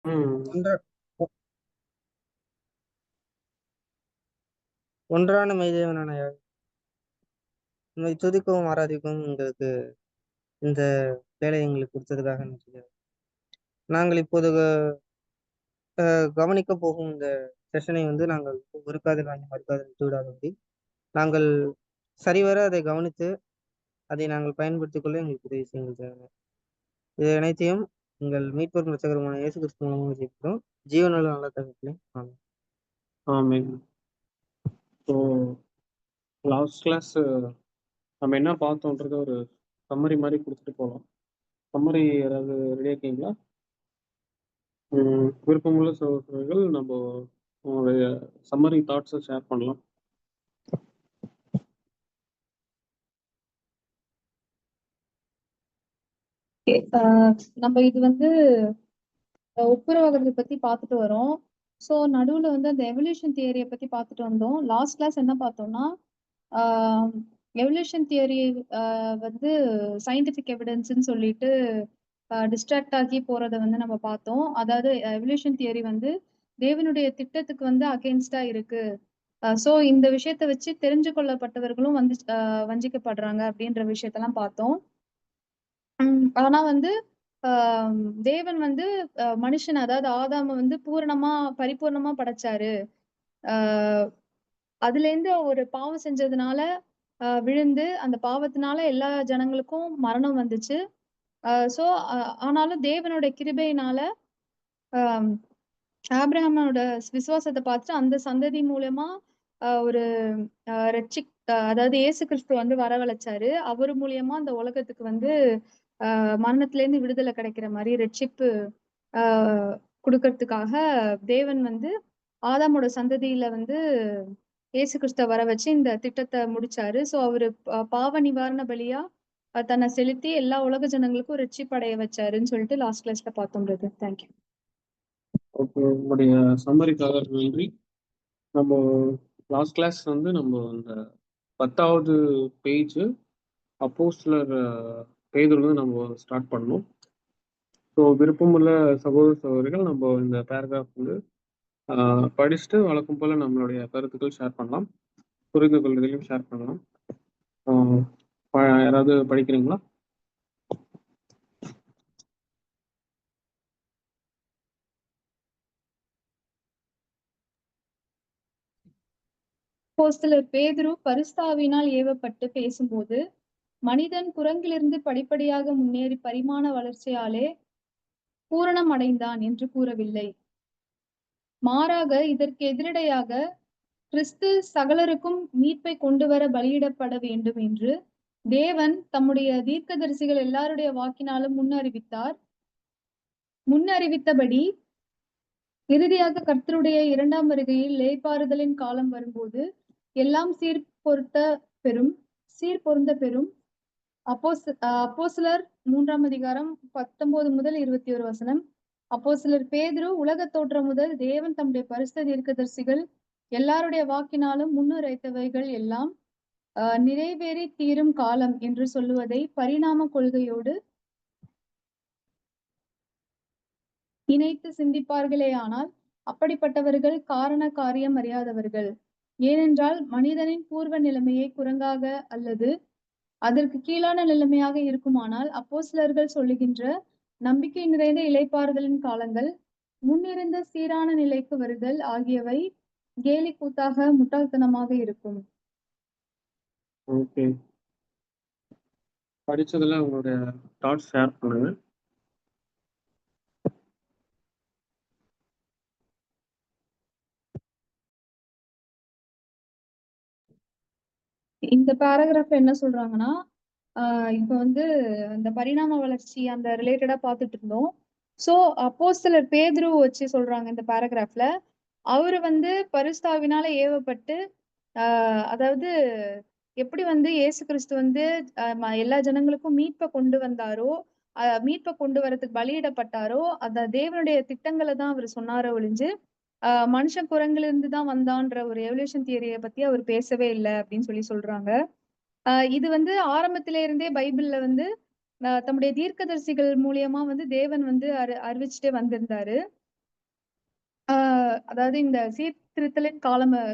ம். ஒன்ற ஒன்றான மெய்தேவனான உம்மை துதிக்கவும் ஆராதிக்கவும் உங்களுக்கு இந்த வேலை எங்களுக்கு கொடுத்ததுக்காக நன்றி. நாங்கள் இப்போது கவனிக்க போகும் இந்த செஷனை வந்து நாங்கள் ஒரு காதில் வாங்கி மறுக்காதில் விட்டு விடாதபடி நாங்கள் சரிவர அதை கவனித்து அதை நாங்கள் பயன்படுத்திக் கொள்ள எங்களுக்கு உதவி செய்யுங்கள். இது அனைத்தையும் எங்கள் மீட்பர் இரட்சகருமான இயேசு கிறிஸ்து மூலமாக ஜெபிக்கிறோம். ஜீவனுள்ள நல்ல தகவலே. ஆமென். ஆமென். ஸோ லாஸ்ட் கிளாஸ் நம்ம என்ன பார்த்தோன்றத ஒரு சம்மரி மாதிரி கொடுத்துட்டு போகலாம். சம்மரி ஏதாவது ரெடி ஆக்கீங்களா? விருப்பமுள்ள சகோதரர்கள் நம்ம உங்களுடைய சம்மரி தாட்ஸை ஷேர் பண்ணலாம். நம்ம இது வந்து ஒப்புரவாகிறத பத்தி பார்த்துட்டு வரோம். ஸோ நடுவுல வந்து அந்த எவல்யூஷன் தியரியை பத்தி பார்த்துட்டு வந்தோம். லாஸ்ட் கிளாஸ் என்ன பார்த்தோம்னா எவல்யூஷன் தியரி வந்து சயின்டிபிக் எவிடன்ஸ்ன்னு சொல்லிட்டு டிஸ்ட்ராக்ட் ஆகி போறதை வந்து நம்ம பார்த்தோம். அதாவது எவல்யூஷன் தியரி வந்து தேவனுடைய திட்டத்துக்கு வந்து அகெயின்ஸ்டா இருக்கு. ஸோ இந்த விஷயத்த வச்சு தெரிஞ்சு கொள்ளப்பட்டவர்களும் வந்து வஞ்சிக்கப்படுறாங்க அப்படின்ற விஷயத்தெல்லாம் பார்த்தோம். ஆனா வந்து தேவன் வந்து மனுஷன், அதாவது ஆதாம வந்து பரிபூர்ணமா படைச்சாரு. அதுல இருந்து ஒரு பாவம் செஞ்சதுனால விழுந்து அந்த பாவத்தினால எல்லா ஜனங்களுக்கும் மரணம் வந்துச்சு. சோ ஆனாலும் தேவனுடைய கிருபையினால ஆபிரகாமோட விசுவாசத்தை பார்த்துட்டு அந்த சந்ததி மூலமா ஒரு அதாவது இயேசு கிறிஸ்து வந்து வரவழைச்சாரு. அவர் மூலியமா அந்த உலகத்துக்கு வந்து மரணத்துல இருந்து விடுதலை கிடைக்கிற மாதிரி ரட்சிப்பு கொடுக்கறதுக்காக தேவன் வந்து ஆதாமோட சந்ததியில வந்து இயேசு கிறிஸ்துவ வர வச்சு இந்த திட்டத்தை முடிச்சாரு. சோ அவரு பாவ நிவாரண பலியா தன்னை செலுத்தி எல்லா உலக ஜனங்களுக்கும் ரட்சிப்படைய வச்சாருன்னு சொல்லிட்டு லாஸ்ட் கிளாஸ்ல பார்த்தோம். தேங்க்யூ. ஓகே, உங்களுடைய சம்மரிக்காக நன்றி. நம்ம லாஸ்ட் கிளாஸ் வந்து நம்ம அந்த 10வது பேஜ் அப்போஸ்தலர் பேதுருல நம்ம ஸ்டார்ட் பண்ணோம். ஸோ விருப்பமுள்ள சகோதர சகோதரிகள் நம்ம இந்த பேராகிராஃப் வந்து படிச்சுட்டு வழக்கம் போல் நம்மளுடைய கருத்துக்கள் ஷேர் பண்ணலாம், புரிந்து கொள்வதையும் ஷேர் பண்ணலாம். யாராவது படிக்கிறீங்களா? அப்போஸ்தலர் பேதுரு பரிசுத்தாவியினால் ஏவப்பட்டு பேசும்போது, மனிதன் குரங்கிலிருந்து படிப்படியாக முன்னேறி பரிமாண வளர்ச்சியாலே பூரணம் அடைந்தான் என்று கூறவில்லை. மாறாக இதற்கு எதிரடையாக கிறிஸ்து சகலருக்கும் மீட்பை கொண்டு வர பலியிடப்பட வேண்டும் என்று தேவன் தம்முடைய தீர்க்கதரிசிகள் எல்லாருடைய வாக்கினாலும் முன்னறிவித்தபடி இறுதியாக கர்த்தருடைய 2ஆம் வருகையில் இளைப்பாறுதலின் காலம் வரும்போது எல்லாம் சீர்பொருந்த பெறும். அப்போஸ்தலர் 3ஆம் அதிகாரம் 19 முதல் 21 வசனம். அப்போஸ்தலர் பேதுரு உலக தோற்றம் முதல் தேவன் தம்முடைய பரிசுத்த தீர்க்கதரிசிகள் எல்லாருடைய வாக்கினாலும் முன்னுரைத்தவைகள் எல்லாம் நிறைவேறி தீரும் காலம் என்று சொல்லுவதை பரிணாம கொள்கையோடு இணைத்து சிந்திப்பார்களேயானால் அப்படிப்பட்டவர்கள் காரண காரியம் அறியாதவர்கள். ஏனென்றால் மனிதனின் பூர்வ நிலைமையை குரங்காக அல்லது அதற்கு கீழான நிலைமையாக இருக்குமானால் அப்போஸ்தலர்கள் சொல்லுகின்ற நம்பிக்கை நிறைந்த இளைப்பாறுதலின் காலங்கள் முன்னிருந்த சீரான நிலைக்கு வருதல் ஆகியவை கேலி கூத்தாக முட்டாள்தனமாக இருக்கும். ஓகே, படிச்சதுல உங்களுடைய தாட்ஸ் ஷேர் பண்ணுங்க. இந்த பேராகிராஃப் என்ன சொல்றாங்கன்னா, இப்ப வந்து அந்த பரிணாம வளர்ச்சி அந்த ரிலேட்டடா பார்த்துட்டு இருந்தோம். சோ அப்போஸ்தலர் பேதுரு வச்சு சொல்றாங்க இந்த பேராகிராஃப்ல. அவரு வந்து பரிசுத்தாவினால ஏவப்பட்டு அதாவது எப்படி வந்து இயேசு கிறிஸ்து வந்து எல்லா ஜனங்களுக்கும் மீட்பை கொண்டு வந்தாரோ, மீட்பை கொண்டு வரதுக்கு பலியிடப்பட்டாரோ, அந்த தேவனுடைய திட்டங்களை தான் அவர் சொன்னாரோ ஒழிஞ்சு மனுஷன் குரங்குல இருந்து தான் வந்தான்ற ஒரு எவல்யூஷன் தியரியை பத்தி அவர் பேசவே இல்லை அப்படின்னு சொல்றாங்க. இது வந்து ஆரம்பத்தில இருந்தே பைபிள்ல வந்து தம்முடைய தீர்க்கதரிசிகள் மூலியமா வந்து தேவன் வந்து அறிவிச்சுட்டே வந்திருந்தாரு. அதாவது இந்த சீர்திருத்தலின்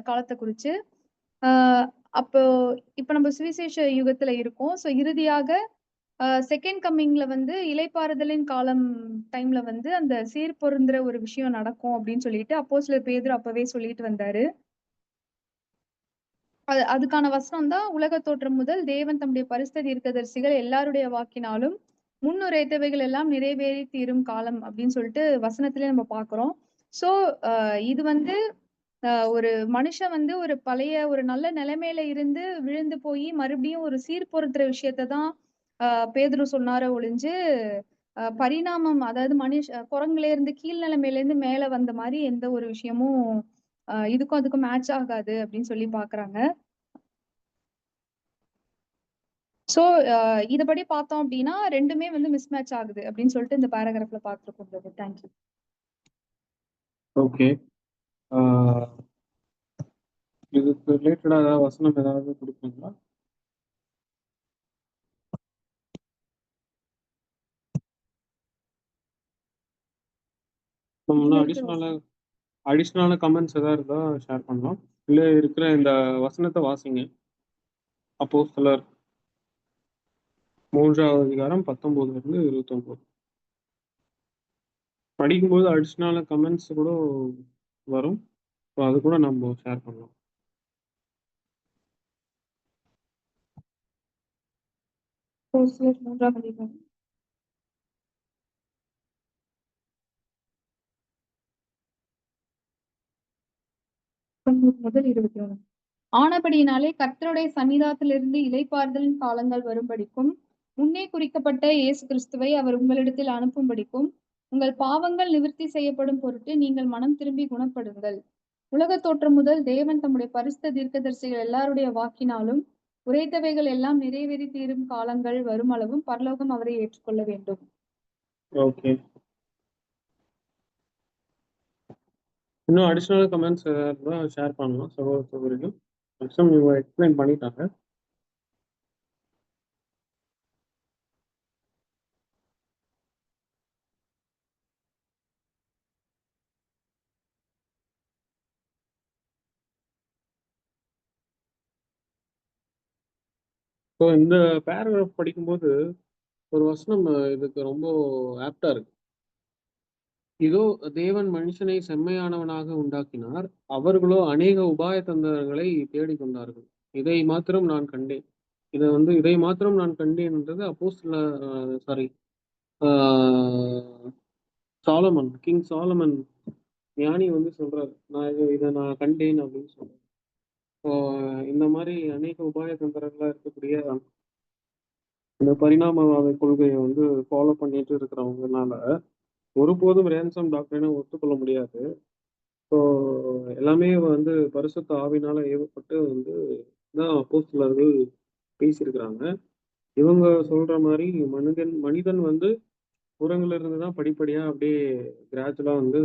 காலத்தை குறிச்சு ஆஹ் அப்போ இப்ப நம்ம சுவிசேஷ யுகத்துல இருக்கோம். ஸோ இறுதியாக செகண்ட் கம்மிங்ல வந்து இளைப்பாறுதலின் காலம் டைம்ல வந்து அந்த சீர்பொருந்துற ஒரு விஷயம் நடக்கும் அப்படின்னு சொல்லிட்டு அப்போஸ்தலர் பேதுரு அப்பவே சொல்லிட்டு வந்தாரு. அதுக்கான வசனம் தான், உலக தோற்றம் முதல் தேவன் தம்முடைய பரிசுத்த தீர்க்கதரிசிகள் எல்லாருடைய வாக்கினாலும் முன்னுரைத்தவைகள் எல்லாம் நிறைவேறி தீரும் காலம் அப்படின்னு சொல்லிட்டு வசனத்திலே நம்ம பாக்குறோம். சோ இது வந்து ஒரு மனுஷன் வந்து ஒரு பழைய ஒரு நல்ல நிலைமையில இருந்து விழுந்து போய் மறுபடியும் ஒரு சீர்பொருத்துற விஷயத்தை தான் பேதுரு சொன்னார ஒழிஞ்சு பரிணாமம், அதாவது குரங்குல இருந்து கீழ் நிலைமையில இருந்து மேல வந்த மாதிரி எந்த ஒரு விஷயமும் இதுக்கும் அதுக்கும் மேட்ச் ஆகாது அப்படின்னு சொல்லி பாக்குறாங்க. சோ இதபடி பார்த்தோம் அப்படின்னா ரெண்டுமே வந்து மிஸ் மேட்ச் ஆகுது அப்படின்னு சொல்லிட்டு இந்த பேராகிராஃப்ல பார்த்துருக்கோம். தேங்க்யூ. ஓகே. இதுக்கு ரிலேட்டடா ஏதாவது வசனம் ஏதாவது கொடுக்குறீங்களா? அடிஷ்னலான கமெண்ட்ஸ் ஏதாவது இருந்தா ஷேர் பண்ணலாம். இல்லை இருக்கிற இந்த வசனத்தை வாசிங்க. அப்போஸ்தலர் 3ஆவது அதிகாரம் 19 29 படிக்கும்போது அடிஷ்னலான கமெண்ட்ஸ் கூட வரும். அது கூட நம்ம ஷேர் பண்ணலாம். அப்போஸ்தலர் 3ஆம் அதிகாரம் 19 முதல் 21. ஆனபடியினாலே கர்த்தருடைய சன்னிதானத்திலிருந்து இளைப்பாறுதலின் காலங்கள் வரும்படிக்கும் முன்னே குறிக்கப்பட்ட இயேசு கிறிஸ்துவை அவர் உங்களிடத்தில் அனுப்பும்படிக்கும் உங்கள் பாவங்கள் நிவர்த்தி செய்யப்படும் பொருட்டு நீங்கள் மனம் திரும்பி குணப்படுங்கள். உலக தோற்றம் முதல் தேவன் தம்முடைய பரிசுத்த தீர்க்கதரிசிகள் எல்லாருடைய வாக்கினாலும் உரைத்தவைகள் எல்லாம் நிறைவேறி தீரும் காலங்கள் வரும் அளவும் பரலோகம் அவரை ஏற்றுக்கொள்ள வேண்டும். ஓகே. இன்னும் அடிஷ்னல் கமெண்ட்ஸ் ஏதாவது ஷேர் பண்ணலாம் சகோதர சகோதரிகள். மேக்ஸிமம் இவங்க எக்ஸ்பிளைன் பண்ணிட்டாங்க. ஸோ இந்த பேராகிராஃப் படிக்கும்போது ஒரு வசனம் இதுக்கு ரொம்ப ஆப்டா இருக்கு. இதோ தேவன் மனுஷனை செம்மையானவனாக உண்டாக்கினார், அவர்களோ அநேக உபாய தந்திரங்களை தேடிக்கொண்டார்கள், இதை மாத்திரம் நான் கண்டேன். இதை மாத்திரம் நான் கண்டேன்ன்றது சாலமன், கிங் சாலமன் ஞானி வந்து சொல்றாரு, இதை நான் கண்டேன் அப்படின்னு சொல்றேன். இந்த மாதிரி அநேக உபாய தந்திரங்களா இருக்கக்கூடிய இந்த பரிணாமவாத கொள்கையை வந்து ஃபாலோ பண்ணிட்டு இருக்கிறவங்கனால ஒருபோதும் ரேன்சம் டாக்டரினை ஒத்துக்கொள்ள முடியாது. ஸோ எல்லாமே வந்து பரிசுத்த ஆவினால ஏவப்பட்டு வந்து தான் அப்போஸ்தலர்கள் பேசியிருக்கிறாங்க. இவங்க சொல்ற மாதிரி மனிதன் வந்து புறங்கள்ல இருந்து தான் படிப்படியா அப்படியே கிராஜுவலா வந்து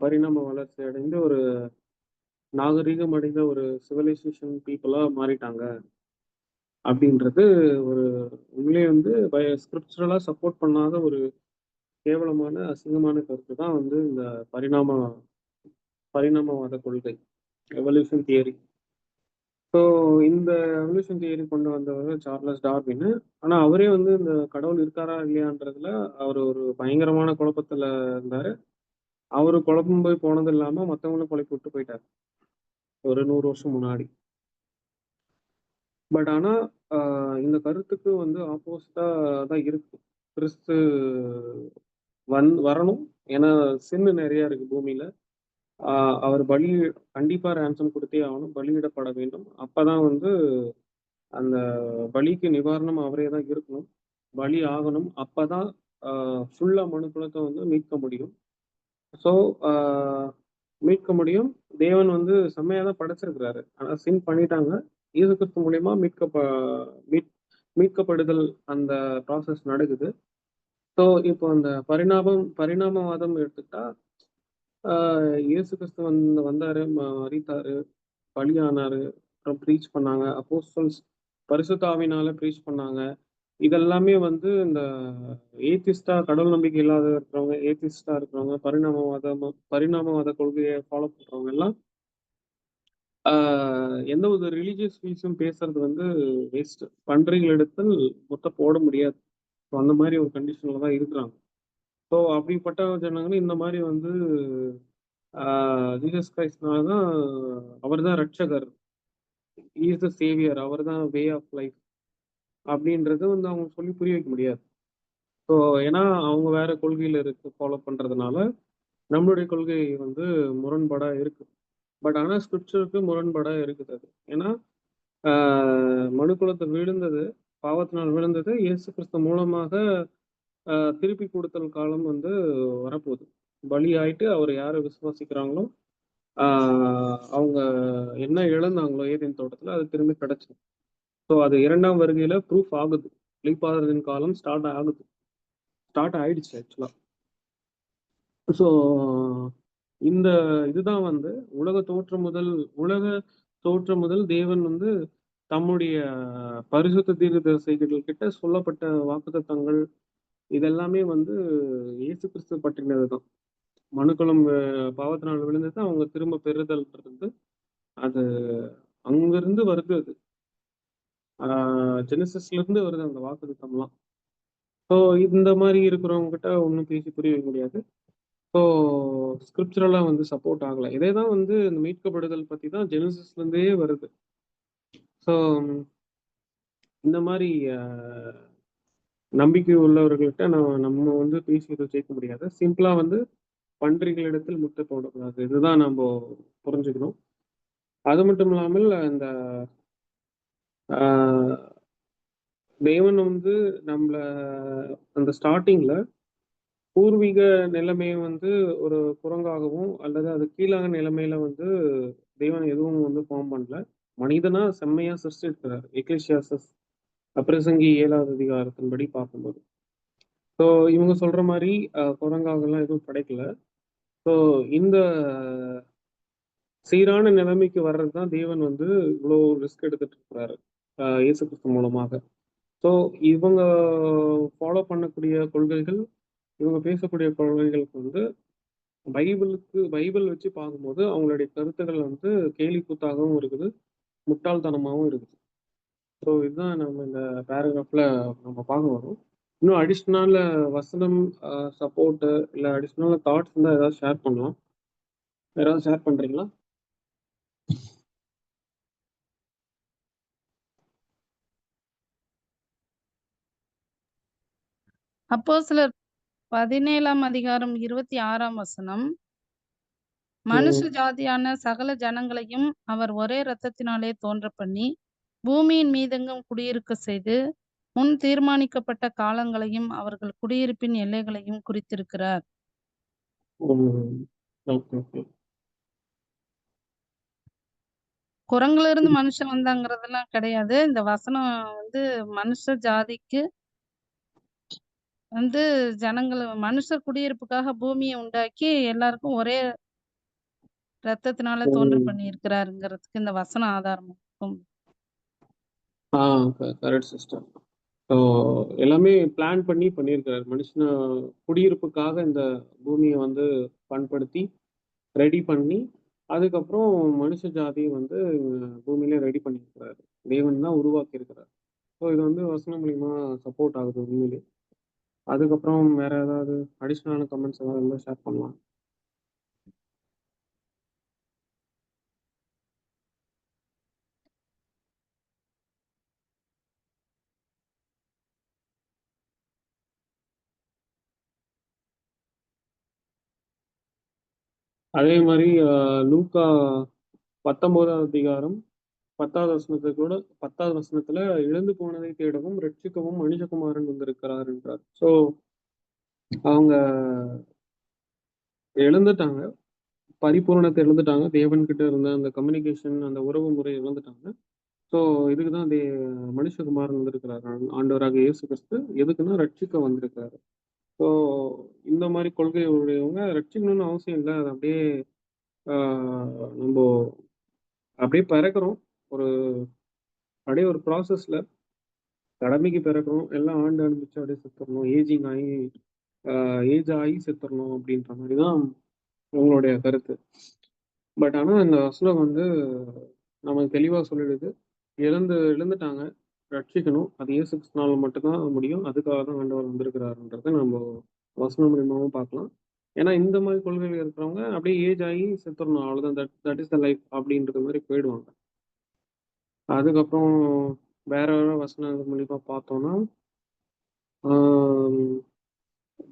பரிணாம வளர்ச்சி அடைந்து ஒரு நாகரீகம் அடைந்த ஒரு சிவிலைசேஷன் பீப்புளா மாறிட்டாங்க அப்படின்றது ஒரு உண்மையிலே வந்து ஸ்கிரிப்சுரலா சப்போர்ட் பண்ணாத ஒரு கேவலமான அசிங்கமான கருத்து தான் வந்து இந்த பரிணாமவாத கொள்கை, எவல்யூஷன் தியரி. ஸோ இந்த எவல்யூஷன் தியரி கொண்டு வந்தவர் சார்லஸ் டார்வின். ஆனா அவரே வந்து இந்த கடவுள் இருக்காரா இல்லையான்றதுல அவர் ஒரு பயங்கரமான குழப்பத்துல இருந்தாரு. அவரு குழப்பம் போய் போனது இல்லாம மற்றவங்களும் குழப்பி விட்டு போயிட்டார் ஒரு 100 வருஷம் முன்னாடி. பட் ஆனா இந்த கருத்துக்கு வந்து ஆப்போசிட்டா தான் இருக்கு. கிறிஸ்து வரணும், ஏன்னா சின்னு நிறைய இருக்கு பூமியில. அவர் கண்டிப்பா ரேன்சம் கொடுத்தே ஆகணும், பலியிடப்பட வேண்டும். அப்பதான் வந்து அந்த பலிக்கு நிவாரணம் அவரே தான் இருக்கணும், பலி ஆகணும். அப்பதான் ஃபுல்லா மனுக்குலத்தை வந்து மீட்க முடியும். ஸோ மீட்க முடியும். தேவன் வந்து செம்மையா தான் படைச்சிருக்கிறாரு, ஆனா சின் பண்ணிட்டாங்க. இயேசு கிறிஸ்து மூலியமா மீட்கப்படுதல் அந்த ப்ராசஸ் நடக்குது. ஸோ இப்போ அந்த பரிணாமவாதம் எடுத்துக்கிட்டா இயேசு கிறிஸ்து வந்தாரு, மரித்தாரு, பலியானாரு, அப்புறம் ப்ரீச் பண்ணாங்க. அப்போஸ்தலர்ஸ் பரிசுத்த ஆவியினால ப்ரீச் பண்ணாங்க. இதெல்லாமே வந்து இந்த ஏத்திஸ்டா, கடவுள் நம்பிக்கை இல்லாத இருக்கிறவங்க, ஏத்திஸ்டா இருக்கிறவங்க, பரிணாமவாத கொள்கையை ஃபாலோ பண்றவங்க எல்லாம் எந்த ஒரு ரிலீஜியஸ் ஃபீஸும் பேசுறது வந்து வேஸ்ட். பன்றிகளிடத்தில் முட்டை போட முடியாது. ஸோ அந்த மாதிரி ஒரு கண்டிஷன்ல தான் இருக்கிறாங்க. ஸோ அப்படிப்பட்ட ஜனங்களும் இந்த மாதிரி வந்து ஜீசஸ் கிரைஸ்ட்னால தான் அவர் தான் ரட்சகர், இஸ் த சேவியர், அவர் தான் வே ஆஃப் லைஃப் அப்படின்றது வந்து அவங்க சொல்லி புரிய வைக்க முடியாது. ஸோ ஏன்னா அவங்க வேற கொள்கையில ஃபாலோ பண்றதுனால நம்மளுடைய கொள்கை வந்து முரண்பாடா இருக்கு. பட் ஆனால் ஸ்கிரிப்சருக்கு முரண்பாடா இருக்குது அது. ஏன்னா மனுக்குலத்தை விழுந்தது, பாவத்தினால் விழுந்தது, இயேசு கிறிஸ்து மூலமாக திருப்பி கொடுத்தல் காலம் வந்து வரப்போகுது. பலி ஆயிட்டு அவர் யாரை விசுவாசிக்கிறாங்களோ அவங்க என்ன இழந்தாங்களோ ஏதேன் தோட்டத்துல அது திரும்பி கிடைச்சு. ஸோ அது இரண்டாம் வருகையில ப்ரூஃப் ஆகுது. இளைப்பாறுதலின் காலம் ஸ்டார்ட் ஆயிடுச்சு ஆக்சுவலா. ஸோ இந்த இதுதான் வந்து உலக தோற்றம் முதல் தேவன் வந்து தம்முடைய பரிசுத்த தீர்க்கதரிசிகள் கிட்ட சொல்லப்பட்ட வாக்குத்தத்தங்கள் இதெல்லாமே வந்து இயேசு கிறிஸ்து பற்றினதுதான். மனுக்குலம் பாவத்தினால் விழுந்தது, அவங்க திரும்ப பெறுதல்ன்றது அது அங்கிருந்து வருது. அது ஜெனசிஸ்ல இருந்து வருது அந்த வாக்குத்தத்தம்லாம். ஸோ இந்த மாதிரி இருக்கிறவங்க கிட்ட ஒன்றும் பேசி புரிய வைக்க முடியாது. ஸோ ஸ்கிரிப்சரெல்லாம் வந்து சப்போர்ட் ஆகலை. இதே தான் வந்து இந்த மீட்கப்படுதல் பற்றி தான் ஜெனசிஸ்ல இருந்தே வருது. ஸோ இந்த மாதிரி நம்பிக்கை உள்ளவர்கள்ட்ட நம்ம வந்து பேசி இதை ஜெயிக்க முடியாது. சிம்பிளா வந்து பன்றிகளிடத்தில் முட்டை போடக்கூடாது, இதுதான் நம்ம புரிஞ்சுக்கணும். அது மட்டும் இல்லாமல் இந்த தேவன் வந்து நம்மள அந்த ஸ்டார்டிங்ல பூர்வீக நிலைமையை வந்து ஒரு குரங்காகவும் அல்லது அது கீழாக நிலைமையில வந்து தேவன் எதுவும் வந்து ஃபார்ம் பண்ணல. மனிதனா செம்மையா சிருஷ்டிருக்கிறார். எக்லிசியாசஸ் பிரசங்கி 7வது அதிகாரத்தின்படி பார்க்கும்போது. ஸோ இவங்க சொல்ற மாதிரி குரங்காகலாம் எதுவும் படைக்கல. ஸோ இந்த சீரான நிலைமைக்கு வர்றது தான் தேவன் வந்து இவ்வளோ ரிஸ்க் எடுத்துட்டு இருக்கிறாரு இயேசு கிறிஸ்து மூலமாக. ஸோ இவங்க ஃபாலோ பண்ணக்கூடிய கொள்கைகள், இவங்க பேசக்கூடிய கொள்கைகளுக்கு வந்து பைபிள் வச்சு பார்க்கும்போது அவங்களுடைய கருத்துக்கள் வந்து கேலி கூத்தாகவும் இருக்குது, முட்டாள்தனமாகவும் இருக்குது. ஸோ இதுதான் நம்ம இந்த பேராகிராஃப்ல நம்ம பார்க்க வரோம். இன்னும் அடிஷ்னல் வசனம் சப்போர்ட் இல்லை அடிஷ்னல் தாட்ஸ் இருந்தால் ஏதாவது ஷேர் பண்ணலாம். யாராவது ஷேர் பண்றீங்களா? அப்போஸ்தலர் 17ஆம் அதிகாரம் 26ஆம் வசனம். மனுஷ ஜாதியான சகல ஜனங்களையும் அவர் ஒரே இரத்தத்தினாலே தோன்ற பண்ணி பூமியின் மீதெங்கும் குடியிருக்க செய்து முன் தீர்மானிக்கப்பட்ட காலங்களையும் அவர்கள் குடியிருப்பின் எல்லைகளையும் குறித்திருக்கிறார். குரங்குல இருந்து மனுஷன் வந்தாங்கிறதெல்லாம் கிடையாது. இந்த வசனம் வந்து மனுஷ ஜாதிக்கு வந்து மனுஷ குடியிருப்புக்காக பூமியை உண்டாக்கி எல்லாருக்கும் ஒரே ரத்தத்தினால தோன்ற பண்ணி இருக்கிறாருங்கிறதுக்கு இந்த வசனம் ஆதாரம். Correct sister. ஸோ எல்லாமே பிளான் பண்ணி பண்ணியிருக்கிறார். மனுஷன குடியிருப்புக்காக இந்த பூமியை வந்து பண்படுத்தி ரெடி பண்ணி அதுக்கப்புறம் மனுஷ ஜாதியை வந்து பூமியில ரெடி பண்ணியிருக்கிறாரு. தேவன் தான் உருவாக்கி இருக்கிறார். ஸோ இது வந்து வசனம் மூலியமா சப்போர்ட் ஆகுது உண்மையிலே. அதுக்கப்புறம் வேற ஏதாவது அடிஷ்னலான கமெண்ட்ஸ் ஏதாவது இருந்தால் ஷேர் பண்ணலாம். அதே மாதிரி லூக்கா 19வது அதிகாரம் 10வது வசனத்துல இழந்து போனதை தேடவும் ரட்சிக்கவும் மனுஷகுமாரன் வந்திருக்கிறார் என்றார். ஸோ அவங்க இழந்துட்டாங்க, பரிபூரணத்தை இழந்துட்டாங்க, தேவன்கிட்ட இருந்த அந்த கம்யூனிகேஷன் அந்த உறவு முறை இழந்துட்டாங்க. ஸோ இதுக்கு தான் மனுஷகுமாரன் வந்திருக்கிறார், ஆண்டவராக இயேசு கிறிஸ்து. எதுக்குன்னா ரட்சிக்க வந்திருக்கிறாரு. ஸோ இந்த மாதிரி கொள்கை உடையவங்க ரட்சிக்கணும்னு அவசியம் இல்லை. அது அப்படியே நம்ம அப்படியே பிறக்கிறோம் ஒரு அப்படியே ஒரு ப்ராசஸ்ல கடமைக்கு பிறக்கிறோம், எல்லாம் ஆண்டு அனுபவிச்சு அப்படியே செத்துடணும், ஏஜ் ஆகி செத்துடணும் அப்படின்ற மாதிரி தான் உங்களுடைய கருத்து. பட் ஆனால் இந்த வசனம் வந்து நமக்கு தெளிவாக சொல்லிடுது, இழந்துட்டாங்க, ரட்சிக்கணும், அது இயேசு கிறிஸ்துனால மட்டும்தான் முடியும், அதுக்காக தான் ஆண்டவர் வந்திருக்கிறாருன்றதை நம்ம வசனம் மூலியமாகவும் பார்க்கலாம். ஏன்னா இந்த மாதிரி கொள்கைகள் இருக்கிறவங்க அப்படியே ஏஜ் ஆகி செத்துடணும், அவ்வளோதான், தட் இஸ் த லைஃப் அப்படின்றது மாதிரி போயிடுவாங்க. அதுக்கப்புறம் வேற வேற வசனம் மூலியமா பார்த்தோம்னா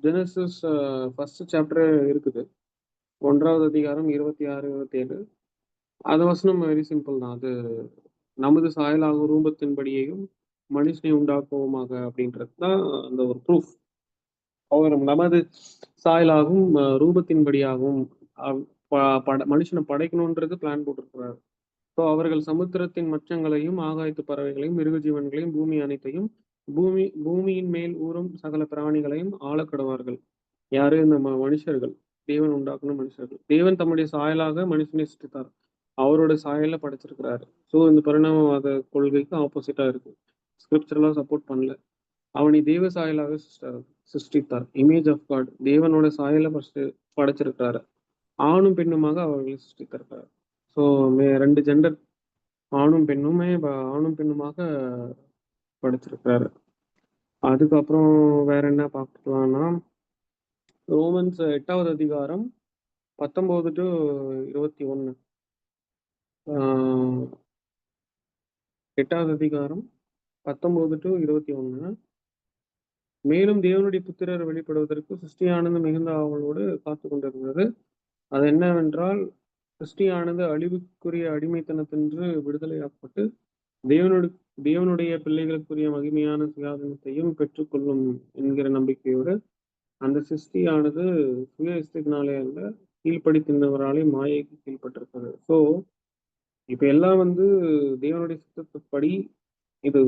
ஜெனசிஸ் ஃபர்ஸ்ட் சாப்டர் இருக்குது, 1வது அதிகாரம் 26, 27. அது வசனம் வெரி சிம்பிள் தான். அது நமது சாயலாகும் ரூபத்தின்படியையும் மனுஷனை உண்டாக்குவோமாக அப்படின்றது தான் அந்த ஒரு ப்ரூஃப். அவர் நமது சாயலாகும் ரூபத்தின்படியாகவும் மனுஷனை படைக்கணுன்றது பிளான் போட்டிருக்கிறார். ஸோ அவர்கள் சமுத்திரத்தின் மச்சங்களையும் ஆகாயத்து பறவைகளையும் மிருக ஜீவன்களையும் பூமி அனைத்தையும் பூமியின் மேல் ஊறும் சகல பிராணிகளையும் ஆளக்கடுவார்கள். யாரு? இந்த மனுஷர்கள், தேவன் உண்டாக்குன மனுஷர்கள். தேவன் தம்முடைய சாயலாக மனுஷனை சிருஷ்டித்தார், அவரோட சாயல படைச்சிருக்கிறாரு. ஸோ இந்த பரிணாமவாத கொள்கைக்கு ஆப்போசிட்டா இருக்கு, ஸ்கிரிப்சர்லாம் சப்போர்ட் பண்ணல. அவனை தேவ சாயலாக சிருஷ்டித்தார், இமேஜ் ஆஃப் காட், தேவனோட சாயல படைச்சிருக்கிறாரு, ஆணும் பெண்ணுமாக அவர்களை சிருஷ்டித்திருக்கிறார். ஸோ 2 ஜெண்டர், ஆணும் பெண்ணுமாக படைச்சிருக்கிறாரு. அதுக்கப்புறம் வேற என்ன பார்க்கலாம்னா ரோமன்ஸ் 8வது அதிகாரம் 19 to 21. 8வது அதிகாரம் 19 to 21. மேலும் தேவனுடைய புத்திரர் வெளிப்படுவதற்கு சிருஷ்டியானது மிகுந்த ஆவலோடு காத்து கொண்டிருந்தது. அது என்னவென்றால், சிருஷ்டியானது அழிவுக்குரிய அடிமைத்தனத்தின்று விடுதலையாக்கப்பட்டு தேவனுடைய பிள்ளைகளுக்குரிய மகிமையான சிங்காசனத்தையும் பெற்றுக்கொள்ளும் என்கிற நம்பிக்கையோடு அந்த சிருஷ்டியானது சுய இஷ்டத்தினாலே அல்ல, கீழ்ப்படித்திருந்தவராலே மாயைக்கு கீழ்பட்டிருக்கிறது. ஸோ இப்ப எல்லாம் வந்து தேவனுடைய சித்தப்படி இது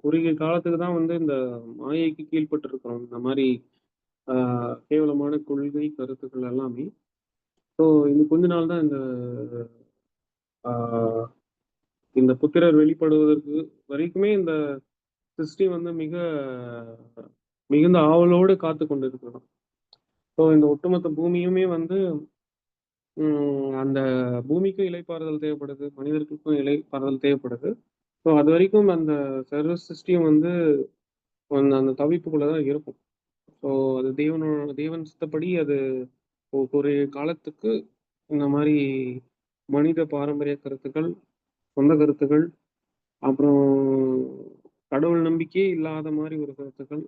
குறுகிய காலத்துக்கு தான் வந்து இந்த மாயைக்கு கீழ்பட்டு இருக்கிறோம், இந்த மாதிரி கேவலமான கொள்கை கருத்துக்கள் எல்லாமே. ஸோ இது கொஞ்ச நாள் தான் இந்த புத்திரர் வெளிப்படுவதற்கு வரைக்குமே இந்த சிருஷ்டி வந்து மிகுந்த ஆவலோடு காத்து கொண்டு இருக்கிறோம். ஸோ இந்த ஒட்டுமொத்த பூமியுமே வந்து அந்த பூமிக்கும் இலைப்பாறுதல் தேவைப்படுது, மனிதர்களுக்கும் இலைப்பாறுதல் தேவைப்படுது. ஸோ அது வரைக்கும் அந்த சர்வ சிருஷ்டியும் வந்து அந்த தவிப்புக்குள்ளதான் இருக்கும். ஸோ அது தேவன் சித்தப்படி அது ஒரு காலத்துக்கு இந்த மாதிரி மனித பாரம்பரிய கருத்துக்கள், சொந்த கருத்துக்கள், அப்புறம் கடவுள் நம்பிக்கையே இல்லாத மாதிரி ஒரு கருத்துக்கள்,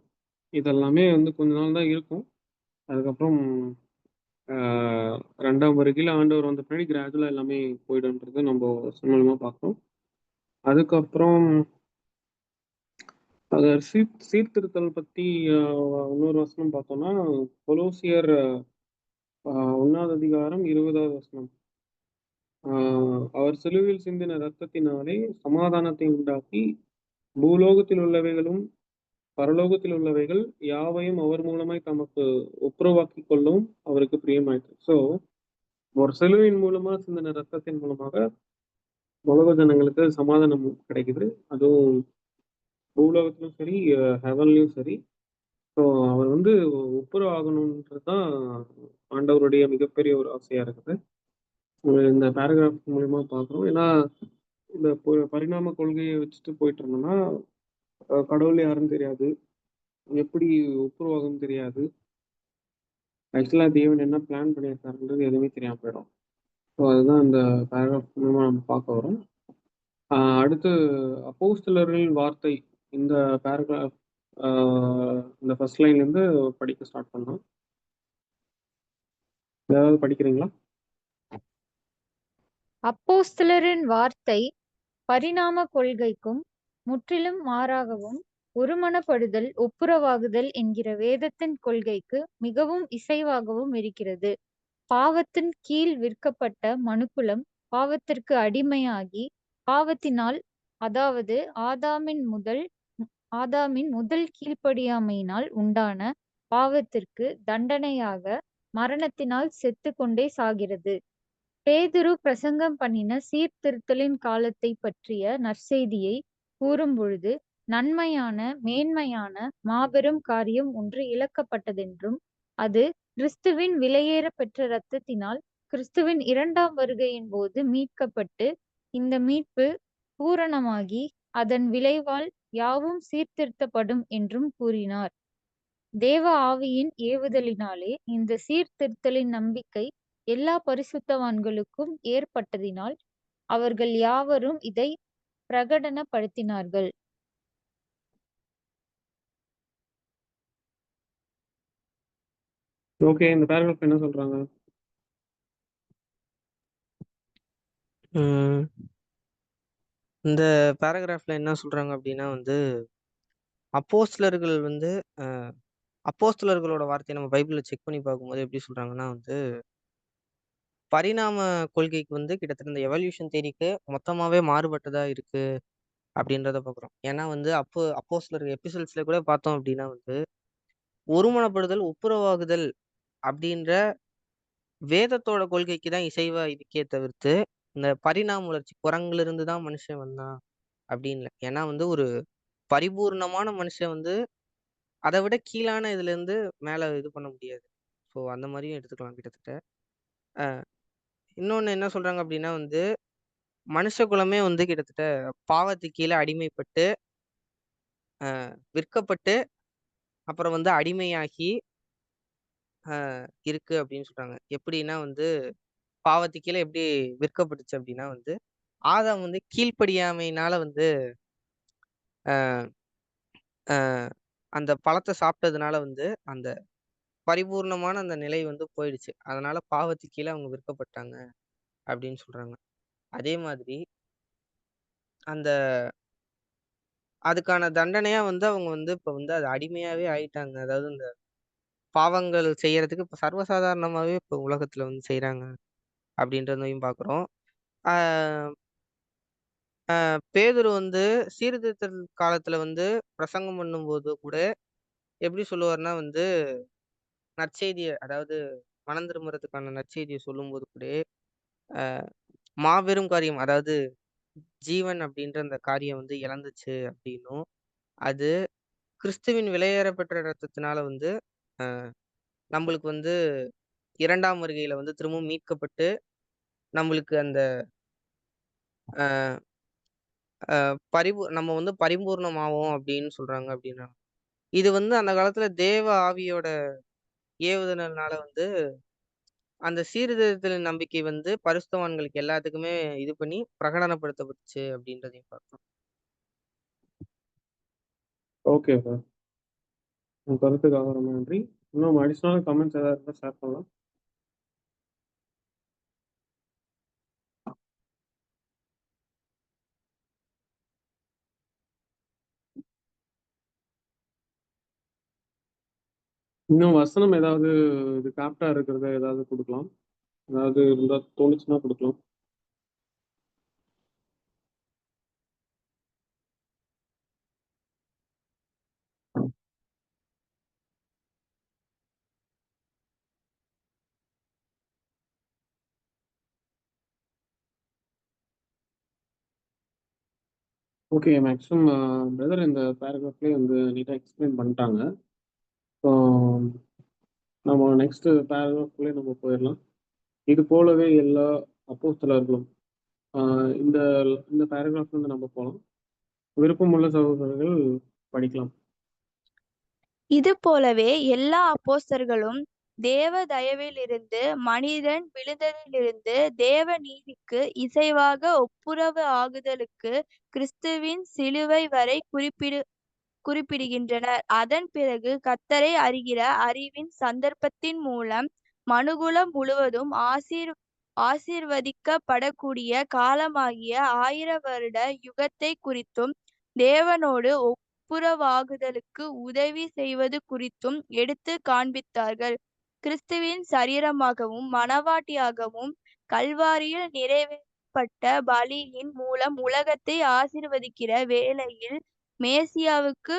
இதெல்லாமே வந்து கொஞ்ச நாள் தான் இருக்கும். அதுக்கப்புறம் 2ஆம் வருகையில் ஆண்டவர் வந்த பின்னாடி கிராஜுவலா எல்லாமே போயிடும்ன்றது நம்ம சமூலமா பார்க்கணும். அதுக்கப்புறம் சீர்திருத்தல் பத்தி இன்னொரு வசனம் பார்த்தோம்னா கொலோசியர் 1வது அதிகாரம் 20வது வசனம். அவர் சிலுவையில் சிந்தின இரத்தத்தினாலே சமாதானத்தை உண்டாக்கி பூலோகத்தில் உள்ளவைகளும் பரலோகத்தில் உள்ளவைகள் யாவையும் அவர் மூலமாய் தமக்கு ஒப்புரவாக்கி கொள்ளவும் அவருக்கு பிரியமாயிற்று. ஸோ ஒரு சிலுவையின் மூலமா சிந்தின ரத்தத்தின் மூலமாக உலக ஜனங்களுக்கு சமாதானம் கிடைக்குது, அதுவும் பூலோகத்திலும் சரி ஹெவன்லயும் சரி. ஸோ அவர் வந்து ஒப்புரவு ஆகணுன்றது தான் ஆண்டவருடைய மிகப்பெரிய ஒரு ஆசையா இருக்குது. இந்த பேராகிராஃப் மூலியமா பார்க்குறோம். ஏன்னா இந்த பரிணாம கொள்கையை வச்சுட்டு போயிட்டு இருந்தோம்னா கடவுள் யாருன்னு தெரியாது, எப்படி ஒப்புரவாகும் தெரியாது, ஆக்சுவலா தேவன் என்ன பிளான் பண்ணியிருக்காருன்றது எதுவுமே தெரியாம போயிடும். ஸோ அதுதான் இந்த பேராகிராஃப் மூலமா நம்ம பார்க்க வரோம். அடுத்து அப்போஸ்தலர்களின் வார்த்தை, இந்த பேராகிராஃப் இந்த ஃபர்ஸ்ட் லைன்ல இருந்து படிக்க ஸ்டார்ட் பண்ணலாம். ஏதாவது படிக்கிறீங்களா? அப்போஸ்தலரின் வார்த்தை பரிணாம கொள்கைக்கும் முற்றிலும் மாறாகவும் ஒருமனப்படுதல் ஒப்புரவாகுதல் என்கிற வேதத்தின் கொள்கைக்கு மிகவும் இசைவாகவும் இருக்கிறது. பாவத்தின் கீழ் விற்கப்பட்ட மனுக்குலம் பாவத்திற்கு அடிமையாகி பாவத்தினால், அதாவது ஆதாமின் முதல் கீழ்ப்படியாமையினால் உண்டான பாவத்திற்கு தண்டனையாக மரணத்தினால் செத்து கொண்டே சாகிறது. பேதுரு பிரசங்கம் பண்ணின சீர்திருத்தலின் காலத்தை பற்றிய நற்செய்தியை கூறும் பொழுது நன்மையான மேன்மையான மாபெரும் காரியம் ஒன்று இழக்கப்பட்டதென்றும் அது கிறிஸ்துவின் விலையேற பெற்ற இரத்தத்தினால் கிறிஸ்துவின் இரண்டாம் வருகையின் போது மீட்கப்பட்டு இந்த மீட்பு பூரணமாகி அதன் விளைவால் யாவும் சீர்திருத்தப்படும் என்றும் கூறினார். தேவ ஆவியின் ஏவுதலினாலே இந்த சீர்திருத்தலின் நம்பிக்கை எல்லா பரிசுத்தவான்களுக்கும் ஏற்பட்டதினால் அவர்கள் யாவரும் இதை பிரகடனப்படுத்தினார்கள். ஓகே, இந்த பேராகிராஃப் என்ன சொல்றாங்க? உம் இந்த பேராகிராஃப்ல என்ன சொல்றாங்க அப்படின்னா வந்து அப்போஸ்தலர்கள் வந்து அப்போஸ்தலர்களோட வார்த்தையை நம்ம பைபிள்ல செக் பண்ணி பார்க்கும்போது எப்படி சொல்றாங்கன்னா வந்து பரிணாம கொள்கைக்கு வந்து கிட்டத்தட்ட இந்த எவல்யூஷன் தேரிக்கு மொத்தமாவே மாறுபட்டதா இருக்கு அப்படின்றத பார்க்குறோம். ஏன்னா வந்து அப்போஸ்தலர்கள் எபிசோட்ஸ்ல கூட பார்த்தோம் அப்படின்னா வந்து ஒருமனப்படுதல் ஒப்புரவாகுதல் அப்படின்ற வேதத்தோட கொள்கைக்கு தான் இசைவா இருக்கே தவிர்த்து இந்த பரிணாம வளர்ச்சி குரங்குல இருந்து தான் மனுஷன் வந்தான் அப்படின்னு இல்லை. ஏன்னா வந்து ஒரு பரிபூர்ணமான மனுஷன் வந்து அதை விட கீழான இதுல இருந்து மேல இது பண்ண முடியாது. ஸோ அந்த மாதிரியும் எடுத்துக்கலாம் கிட்டத்தட்ட. இன்னொன்னு என்ன சொல்றாங்க அப்படின்னா வந்து மனுஷ குலமே வந்து கிட்டத்தட்ட பாவத்துக்கு கீழே அடிமைப்பட்டு விற்கப்பட்டு அப்புறம் வந்து அடிமையாகி இருக்கு அப்படின்னு சொல்றாங்க. எப்படின்னா வந்து பாவத்துக்கு கீழே எப்படி விற்கப்பட்டுச்சு அப்படின்னா வந்து ஆதாம் வந்து கீழ்ப்படியாமையினால வந்து ஆஹ் ஆஹ் அந்த பழத்தை சாப்பிட்டதுனால வந்து அந்த பரிபூர்ணமான அந்த நிலை வந்து போயிடுச்சு. அதனால பாவத்துக்கு கீழே அவங்க விற்கப்பட்டாங்க அப்படின்னு சொல்றாங்க. அதே மாதிரி அந்த அதுக்கான தண்டனையா வந்து அவங்க வந்து இப்ப வந்து அது அடிமையாவே ஆயிட்டாங்க. அதாவது இந்த பாவங்கள் செய்யறதுக்கு இப்ப சர்வசாதாரணமாவே இப்ப உலகத்துல வந்து செய்யறாங்க அப்படின்றதையும் பாக்குறோம். ஆஹ் பேதுரு வந்து சீர்திருத்தல் காலத்துல வந்து பிரசங்கம் பண்ணும்போது கூட எப்படி சொல்லுவாருன்னா வந்து நற்செய்தியை, அதாவது மனம் திரும்புறதுக்கான நற்செய்தியை சொல்லும்போது கூட மாபெரும் காரியம், அதாவது ஜீவன் அப்படின்ற அந்த காரியம் வந்து இழந்துச்சு அப்படின்னும் அது கிறிஸ்துவின் விலையேறப்பெற்ற இரத்தத்தினால வந்து நம்மளுக்கு வந்து இரண்டாம் வருகையில வந்து திரும்பவும் மீட்கப்பட்டு நம்மளுக்கு அந்த நம்ம வந்து பரிபூர்ணமாவோம் அப்படின்னு சொல்றாங்க அப்படின்னா இது வந்து அந்த காலத்துல தேவ ஆவியோட ஏவுதனால வந்து அந்த சீர்திருத்தலின் நம்பிக்கை வந்து பரிசுத்தவான்களுக்கு எல்லாத்துக்குமே இது பண்ணி பிரகடனப்படுத்தப்பட்டுச்சு அப்படின்றதையும் பார்த்தோம். ஓகே சார், உங்க கருத்துக்காக ரொம்ப நன்றி. இன்னும் அடிஷ்னல் கமெண்ட்ஸ் ஏதாவது இருந்தால் ஷேர் பண்ணலாம். இன்னும் வசனம் ஏதாவது இது காப்டா இருக்கிறத ஏதாவது கொடுக்கலாம், ஏதாவது இருந்தால் தோணுச்சுன்னா கொடுக்கலாம். ஓகே, மேக்ஸிமம் பிரதர் இந்த பேராகிராஃப்லேயே வந்து நீட்டாக எக்ஸ்பிளைன் பண்ணிட்டாங்க. ஸோ நம்ம நெக்ஸ்ட் பேராகிராஃப்லேயே நம்ம போயிடலாம். இது போலவே எல்லா அப்போஸ்தலர்களும் இந்த இந்த பேராகிராஃப் வந்து நம்ம போகலாம். விருப்பமுள்ள சகோதரர்கள் படிக்கலாம். இது போலவே எல்லா அப்போஸ்தலர்களும் தேவ தயவிலிருந்து மனிதன் விழுந்ததிலிருந்து தேவ நீதிக்கு இசைவாக ஒப்புரவு ஆகுதலுக்கு கிறிஸ்துவின் சிலுவை வரை குறிப்பிடுகின்றனர். அதன் பிறகு கர்த்தரை அறிகிற அறிவின் சந்தர்ப்பத்தின் மூலம் மனுகுலம் முழுவதும் ஆசீர்வதிக்கப்படக்கூடிய காலமாகிய 1000 வருட யுகத்தை குறித்தும் தேவனோடு ஒப்புரவாகுதலுக்கு உதவி செய்வது குறித்தும் எடுத்து காண்பித்தார்கள். கிறிஸ்துவின் சரீரமாகவும் மனவாட்டியாகவும் கல்வாரியில் நிறைவேற்றப்பட்ட பலியின் மூலம் உலகத்தை ஆசீர்வதிக்கிற வேளையில் மேசியாவுக்கு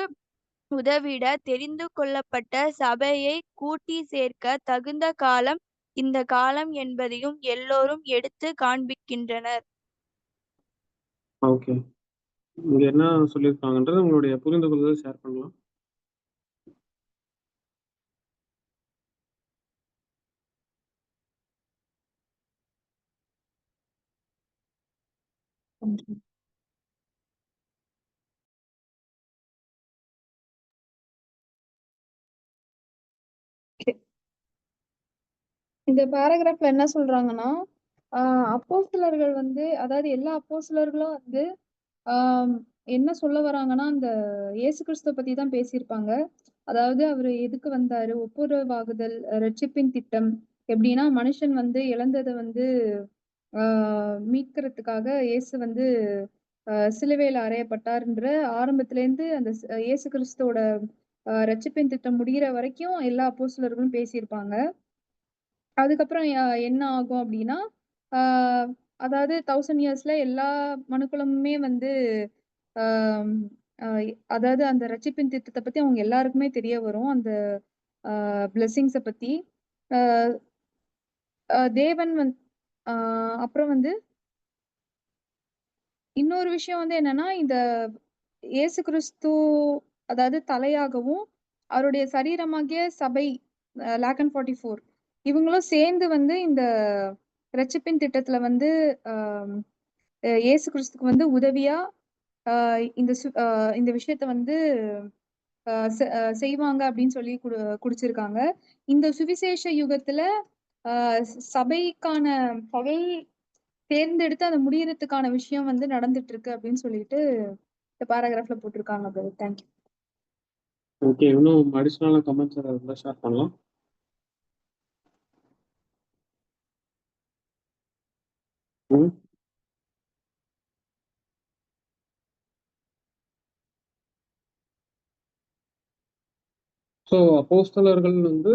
உதவிட தெரிந்து கொள்ளப்பட்ட சபையை கூட்டி சேர்க்க தகுந்த காலம் இந்த காலம் என்பதையும் எல்லோரும் எடுத்து காண்பிக்கின்றனர். ஓகே, இங்க என்ன சொல்லியிருக்காங்கன்றது உங்களுடைய புரிந்து கொள்வதை ஷேர் பண்ணலாம். இந்த பேராகிராஃப்ல என்ன சொல்றாங்கன்னா, அப்போஸ்தலர்கள் வந்து அதாவது எல்லா அப்போஸ்தலர்களும் வந்து ஆம், என்ன சொல்ல வராங்கன்னா, அந்த இயேசு கிறிஸ்துவ பத்தி தான் பேசியிருப்பாங்க. அதாவது அவரு எதுக்கு வந்தாரு? ஒப்புரவாகுதல், ரட்சிப்பின் திட்டம். எப்படின்னா, மனுஷன் வந்து இழந்தத வந்து ஆ மீட்கிறதுக்காக இயேசு வந்து சிலுவையில அறையப்பட்டார்ன்ற ஆரம்பத்திலேருந்து அந்த இயேசு கிறிஸ்துவோட ரட்சிப்பின் திட்டம் முடியிற வரைக்கும் எல்லா அப்போஸ்தலர்களும் பேசியிருப்பாங்க. அதுக்கப்புறம் என்ன ஆகும் அப்டின்னா, ஆ அதாவது 1000 இயர்ஸ்ல எல்லா மனுக்குலமுமே வந்து ஆம் அ அதாவது அந்த ரட்சிப்பின் திட்டத்த பத்தி அவங்க எல்லாருக்குமே தெரிய வரும். அந்த பிளெஸ்ஸிங்ஸ பத்தி. அ அ தேவன் வந் அ அப்புறம் வந்து இன்னொரு விஷயம் வந்து என்னன்னா, இந்த இயேசு கிறிஸ்து அதாவது தலையாகவும், அவருடைய சரீரமாகிய சபை லாக்கன் 44 இவங்களும் சேர்ந்து வந்து இந்த ரட்சிப்பின் திட்டத்துல வந்து ஆம், இயேசு கிறிஸ்துக்கு வந்து உதவியா இந்த விஷயத்த வந்து செய்வாங்க அப்படின்னு சொல்லி குடிச்சிருக்காங்க. இந்த சுவிசேஷ யுகத்துல சபைக்கான சபை தேர்ந்தெடுத்து அதை முடியறதுக்கான விஷயம் வந்து நடந்துட்டு இருக்கு அப்படின்னு சொல்லிட்டு இந்த பேராகிராஃப்ல போட்டிருக்காங்க பிரதர். தேங்க்யூ. ஓகே, இன்னும் அடிஷ்னலாக கமெண்ட்ஸ் இருந்தால் ஷேர் பண்ணலாம். ஸோ அப்போஸ்தலர்கள் வந்து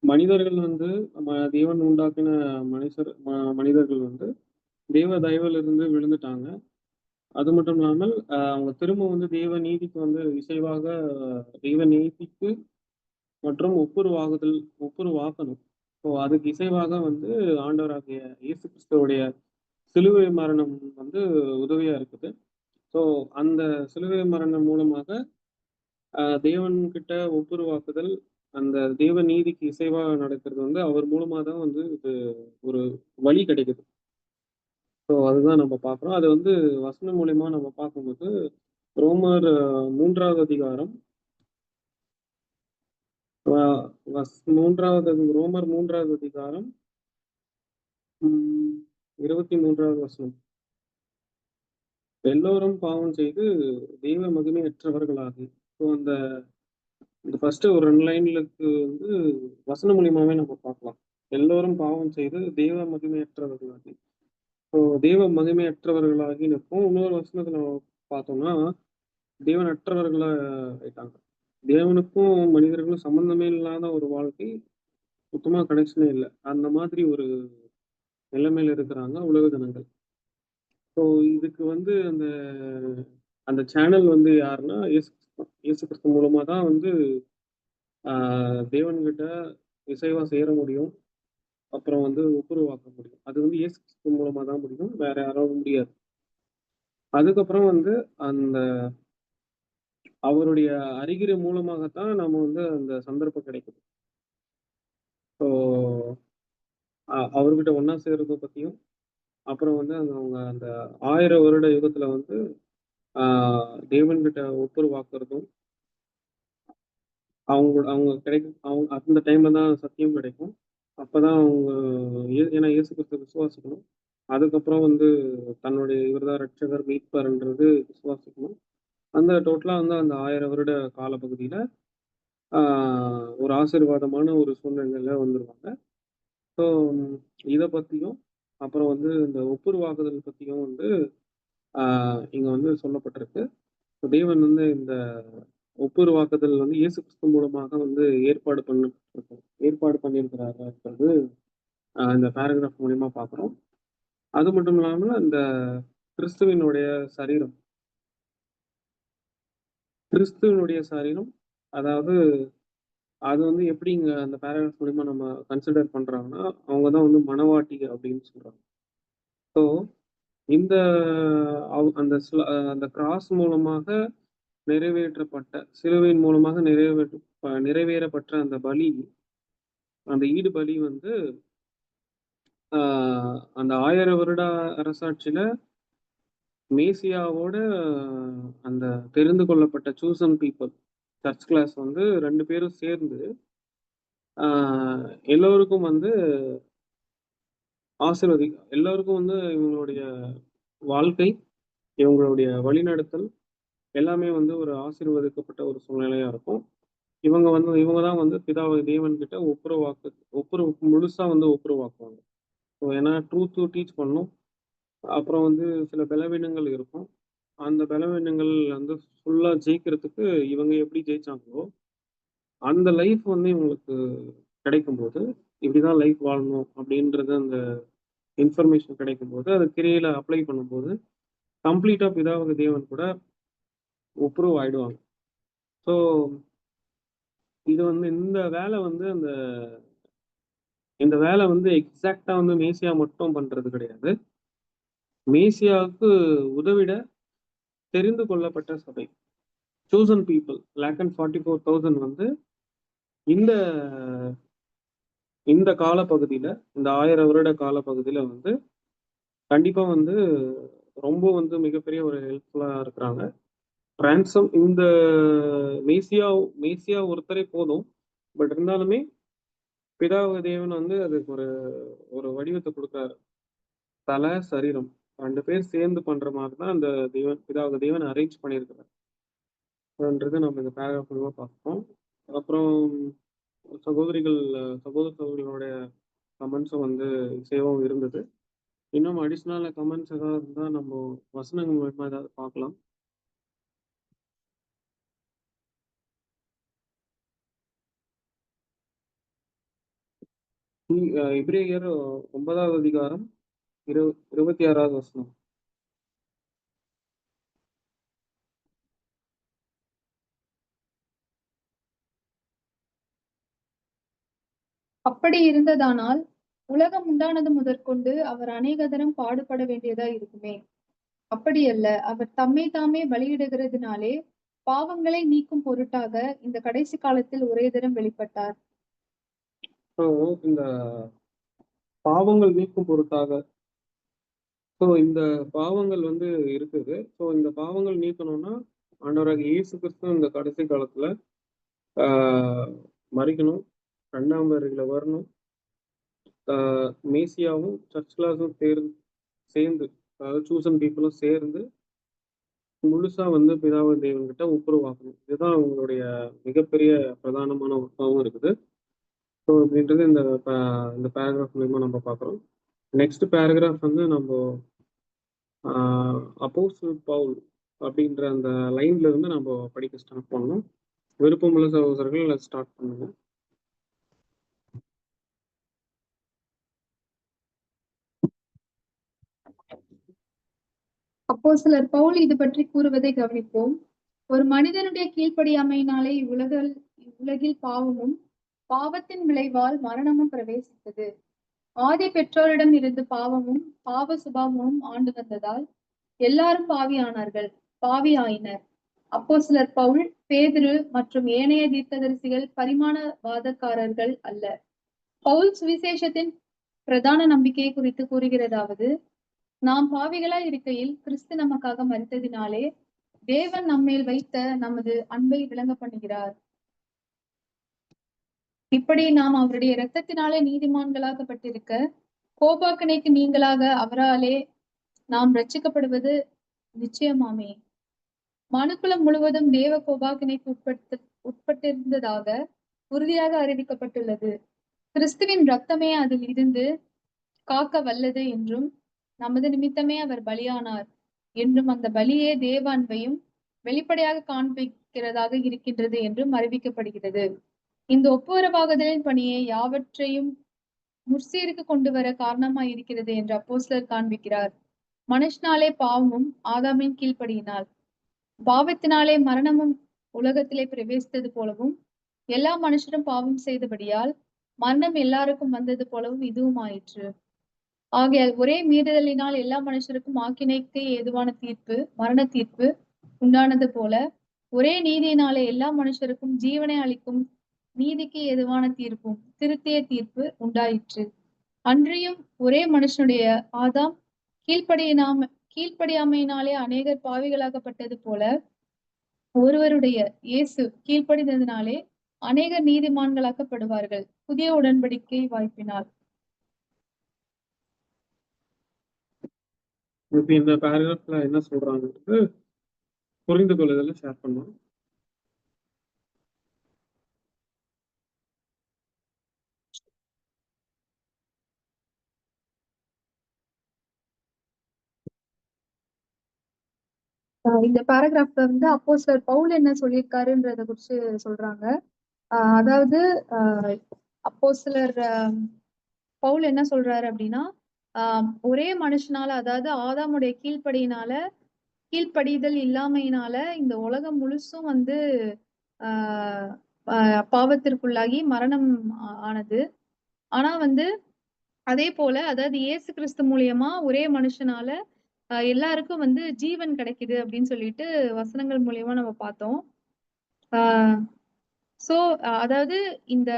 மனிதர்கள் வந்து தேவன் உண்டாக்கின மனிதர்கள் வந்து தேவ தயவிலிருந்து விழுந்துட்டாங்க. அது மட்டும் இல்லாமல் அவங்க திரும்ப வந்து தேவ நீதிக்கு வந்து இசைவாக தெய்வ நீதிக்கு மற்றும் ஒப்புருவாக்கணும். ஸோ அதுக்கு இசைவாக வந்து ஆண்டவராகிய இயேசு கிறிஸ்துவோடைய சிலுவை மரணம் வந்து உதவியா இருக்குது. ஸோ அந்த சிலுவை மரணம் மூலமாக தேவன் கிட்ட ஒப்புருவாக்குதல், அந்த தேவ நீதிக்கு இசைவா நடக்கிறது வந்து அவர் மூலமா தான் வந்து இது ஒரு வழி கிடைக்குது. ஸோ அதுதான் நம்ம பார்க்குறோம். அது வந்து வசனம் மூலியமா நம்ம பார்க்கும்போது ரோமர் 3வது அதிகாரம் அ ரோமர் 3வது அதிகாரம் 23வது வசனம். எல்லோரும் பாவம் செய்து தெய்வ மகிமையற்றவர்களாகி. ஸோ அந்த ஃபர்ஸ்ட் ஒரு 2 லைன்லுக்கு வந்து வசன மூலியமாவே நம்ம பார்க்கலாம். எல்லோரும் பாவம் செய்து தெய்வ மகிமையற்றவர்களாகி. ஸோ தெய்வ மகிமையற்றவர்களாகி நிற்போம். இன்னொரு வசனத்துல நம்ம பார்த்தோம்னா தேவனற்றவர்களா ஆயிட்டாங்க. தேவனுக்கும் மனிதர்களும் சம்பந்தமே இல்லாத ஒரு வாழ்க்கை, சுத்தமா கனெக்ஷனே இல்ல. அந்த மாதிரி ஒரு நிலைமையில இருக்கிறாங்க உலக ஜனங்கள். ஸோ இதுக்கு வந்து அந்த அந்த சேனல் வந்து யாருன்னா இயேசு கிறிஸ்து மூலமா தான் வந்து தேவன்கிட்ட இசைவா சேர முடியும். அப்புறம் வந்து ஒப்புருவாக்க முடியும். அது வந்து இயேசு கிறிஸ்து மூலமா தான் முடியும். வேற யாராலும் முடியாது. அதுக்கப்புறம் வந்து அந்த அவருடைய அறிகுறி மூலமாகத்தான் நம்ம வந்து அந்த சந்தர்ப்பம் கிடைக்குது. ஸோ அவர்கிட்ட ஒண்ணா சேர்றத பத்தியும், அப்புறம் வந்து அவங்க அந்த 1000 வருட யுகத்துல வந்து தேவன்கிட்ட ஒப்புரவாக்குறதும், அவங்க கிடைக்கும். அவங்க அந்த டைம்ல தான் சத்தியம் கிடைக்கும். அப்பதான் அவங்க ஏன்னா இயேசு கிறிஸ்துவ விசுவாசிக்கணும். அதுக்கப்புறம் வந்து தன்னுடைய இவர்தான் ரட்சகர், மீட்பர்ன்றது விசுவாசிக்கணும். அந்த டோட்டலா வந்து அந்த 1000 வருட காலப்பகுதியில ஒரு ஆசீர்வாதமான ஒரு சூழ்நிலையில வந்துருவாங்க. ஸோ இத பத்தியும், அப்புறம் வந்து இந்த ஒப்புரவாகுதல் பத்தியும் வந்து இங்க வந்து சொல்லப்பட்டிருக்கு. தேவன் வந்து இந்த ஒப்புரவாக்குதல் வந்து இயேசு கிறிஸ்து மூலமாக வந்து ஏற்பாடு பண்ணியிருக்கிறாருன்றது இந்த பேராகிராஃப் மூலியமா பார்க்குறோம். அது மட்டும் இல்லாம இந்த கிறிஸ்துவினுடைய சரீரம் கிறிஸ்துவனுடைய சரீரம் அதாவது அது வந்து எப்படி இங்க அந்த பேராகிராஃப் மூலியமா நம்ம கன்சிடர் பண்றாங்கன்னா, அவங்க தான் வந்து மணவாட்டி அப்படின்னு சொல்றாங்க. ஸோ இந்த அந்த கிராஸ் மூலமாக நிறைவேற்றப்பட்ட, சிலுவையின் மூலமாக நிறைவேறப்பட்ட அந்த பலி, அந்த ஈடு பலி வந்து அந்த 1000 வருட அரசாட்சியில மேசியாவோட அந்த தெரிந்து கொள்ளப்பட்ட சூசன் பீப்புள் சர்ச் கிளாஸ் வந்து 2 பேரும் சேர்ந்து எல்லோருக்கும் வந்து எல்லோருக்கும் வந்து இவங்களுடைய வாழ்க்கை, இவங்களுடைய வழிநடத்தல் எல்லாமே வந்து ஒரு ஆசீர்வதிக்கப்பட்ட ஒரு சூழ்நிலையா இருக்கும். இவங்க தான் வந்து பிதாவை தேவன் கிட்ட முழுசா வந்து ஒப்புரவாக்குவாங்க. ஏன்னா ட்ரூத் டீச் பண்ணும். அப்புறம் வந்து சில பலவீனங்கள் இருக்கும். அந்த பலவீனங்கள் வந்து ஃபுல்லா ஜெயிக்கிறதுக்கு இவங்க எப்படி ஜெயிச்சாங்களோ அந்த லைஃப் வந்து இவங்களுக்கு கிடைக்கும்போது, இப்படிதான் லைஃப் வாழணும் அப்படின்றது அந்த இன்ஃபர்மேஷன் கிடைக்கும்போது, அது கிரியையில அப்ளை பண்ணும்போது கம்ப்ளீட்டா பிதாவாகிய தேவன் கூட ஒப்புரவு ஆயிடுவாங்க. ஸோ இது வந்து இந்த வேலை வந்து எக்ஸாக்டா வந்து மேசியா மட்டும் பண்றது கிடையாது. மேசியாவுக்கு உதவிட தெரிந்து கொள்ளப்பட்ட சபை, சூசன் பீப்புள் 144,000 வந்து இந்த காலப்பகுதியில, இந்த 1000 வருட காலப்பகுதியில வந்து கண்டிப்பா வந்து ரொம்ப வந்து மிகப்பெரிய ஒரு ஹெல்ப்ஃபுல்லா இருக்கிறாங்க. டிரான்சம் இந்த மேசியா ஒருத்தரே போதும். பட் இருந்தாலுமே பிதாவாகிய தேவன் வந்து அதுக்கு ஒரு வடிவத்தை கொடுக்குறாரு. தலை, சரீரம் 2 பேர் சேர்ந்து பண்ற மாதிரி தான் அந்த பிதாவாகிய தேவன் அரேஞ்ச் பண்ணியிருக்கிறார். நம்ம இந்த பேராகிராஃப் மூலமா பார்ப்போம். அப்புறம் சகோதரர்களுடைய கமெண்ட்ஸும் வந்து சேவம் இருந்தது. இன்னும் அடிஷ்னல் கமெண்ட்ஸ் ஏதாவது இருந்தா நம்ம வசனங்கள் மூலமா ஏதாவது பார்க்கலாம். எபிரேயர் 9வது அதிகாரம் 26வது வசனம். அப்படி இருந்ததானால் உலகம் உண்டானது முதற்கொண்டு அவர் அநேக தரம் பாடுபட வேண்டியதா இருக்குமே. அப்படியல்ல, அவர் தம்மை தாமே பலியிடுகிறதுனாலே பாவங்களை நீக்கும் பொருட்டாக இந்த கடைசி காலத்தில் ஒரே தரம் வெளிப்பட்டார். இந்த பாவங்கள் நீக்கும் பொருட்டாக, இந்த பாவங்கள் வந்து இருக்குது. இந்த பாவங்கள் நீக்கணும்னா ஆண்டவராகிய இயேசு கிறிஸ்து இந்த கடைசி காலத்துல மறிக்கணும், 2ஆம் வருகையில வரணும். மேசியாவும் சர்ச் கிளாஸும் சேர்ந்து, அதாவது சூசன் பீப்புளும் சேர்ந்து முழுசா வந்து பிதாவாகிய தேவன் கிட்ட ஒப்புரவாக்கணும். இதுதான் அவங்களுடைய மிகப்பெரிய பிரதானமான ஒர்க்காகவும் இருக்குது. ஸோ அப்படின்றது இந்த பேராகிராஃப் மூலமா நம்ம பார்க்குறோம். நெக்ஸ்ட் பேராகிராஃப் வந்து நம்ம அப்போஸ்தலன் பவுல் அப்படின்ற அந்த லைன்ல இருந்து நம்ம படிக்க ஸ்டார்ட் பண்ணணும். விருப்பமுள்ள சகோதரர்கள் ஸ்டார்ட் பண்ணுங்க. அப்போஸ்தலர் பவுல் இது பற்றி கூறுவதை கவனிப்போம். ஒரு மனிதனுடைய கீழ்ப்படியாமையினாலே இவ்வுலகில் பாவமும் பாவத்தின் விளைவால் மரணமும் பிரவேசித்தது. ஆதி பெற்றோரிடம் இருந்து பாவமும் பாவ சுபாவமும் ஆண்டு வந்ததால் எல்லாரும் பாவி ஆயினர். அப்போஸ்தலர் பவுல், பேதுரு மற்றும் ஏனைய தீர்க்கதரிசிகள் பரிமாணவாதக்காரர்கள் அல்ல. பவுல் சுவிசேஷத்தின் பிரதான நம்பிக்கையை குறித்து கூறுகிறதாவது: நாம் பாவிகளாய் இருக்கையில் கிறிஸ்து நமக்காக மரித்ததினாலே தேவன் நம்மேல் வைத்த நமது அன்பை விளங்க பண்ணுகிறார். இப்படி நாம் அவருடைய இரத்தத்தினாலே நீதிமான்களாக்கப்பட்டிருக்க கோபாக்கனைக்கு நீங்களாக அவராலே நாம் ரட்சிக்கப்படுவது நிச்சயமாமே. மனுக்குலம் முழுவதும் தேவ கோபாக்கினைக்கு உட்பட்டிருந்ததாக உறுதியாக அறிவிக்கப்பட்டுள்ளது. கிறிஸ்துவின் இரத்தமே அதில் இருந்து காக்க வல்லது என்றும், நமது நிமித்தமே அவர் பலியானார் என்றும், அந்த பலியே தேவ அன்பையும் வெளிப்படையாக காண்பிக்கிறதாக இருக்கின்றது என்றும் அறிவிக்கப்படுகிறது. இந்த ஒப்புரவாகுதலின் பணியை யாவற்றையும் முற்சீருக்கு கொண்டு வர காரணமாய் இருக்கிறது என்று அப்போஸ்தலர் காண்பிக்கிறார். மனுஷனாலே பாவமும் ஆதாமின் கீழ்ப்படியினால், பாவத்தினாலே மரணமும் உலகத்திலே பிரவேசித்தது போலவும், எல்லா மனுஷரும் பாவம் செய்தபடியால் மரணம் எல்லாருக்கும் வந்தது போலவும் இதுவும் ஆயிற்று. ஆகையால் ஒரே மீறுதலினால் எல்லா மனுஷருக்கும் ஆக்கினைக்கு ஏதுவான தீர்ப்பு மரண தீர்ப்பு உண்டானது போல ஒரே நீதியினாலே எல்லா மனுஷருக்கும் ஜீவனை அளிக்கும் நீதிக்கு ஏதுவான தீர்ப்பும் திருத்திய தீர்ப்பு உண்டாயிற்று. அன்றியும் ஒரே மனுஷனுடைய ஆதாம் கீழ்ப்படியாமையினாலே அநேகர் பாவிகளாக்கப்பட்டது போல ஒருவருடைய இயேசு கீழ்ப்படிந்ததினாலே அநேகர் நீதிமான்களாக்கப்படுவார்கள் புதிய உடன்படிக்கை வாய்ப்பினால். இப்ப இந்த பேராகிராஃப்ல என்ன சொல்றாங்கிறது புரிந்து கொள்ளுதல ஷேர் பண்ணுவோம். இந்த பேராகிராஃப்ல வந்து அப்போஸ்தலர் பவுல் என்ன சொல்லியிருக்காருன்றத குறிச்சு சொல்றாங்க. அதாவது அப்போஸ்தலர் பவுல் என்ன சொல்றாரு அப்படின்னா ஒரே மனுஷனால, அதாவது ஆதாமுடைய கீழ்ப்படிதல் இல்லாமையினால இந்த உலகம் முழுசும் வந்து பாவத்திற்குள்ளாகி மரணம் ஆனது. ஆனா வந்து அதே போல, அதாவது இயேசு கிறிஸ்து மூலியமா ஒரே மனுஷனால எல்லாருக்கும் வந்து ஜீவன் கிடைக்குது அப்படின்னு சொல்லிட்டு வசனங்கள் மூலியமா நம்ம பார்த்தோம். சோ அதாவது இந்த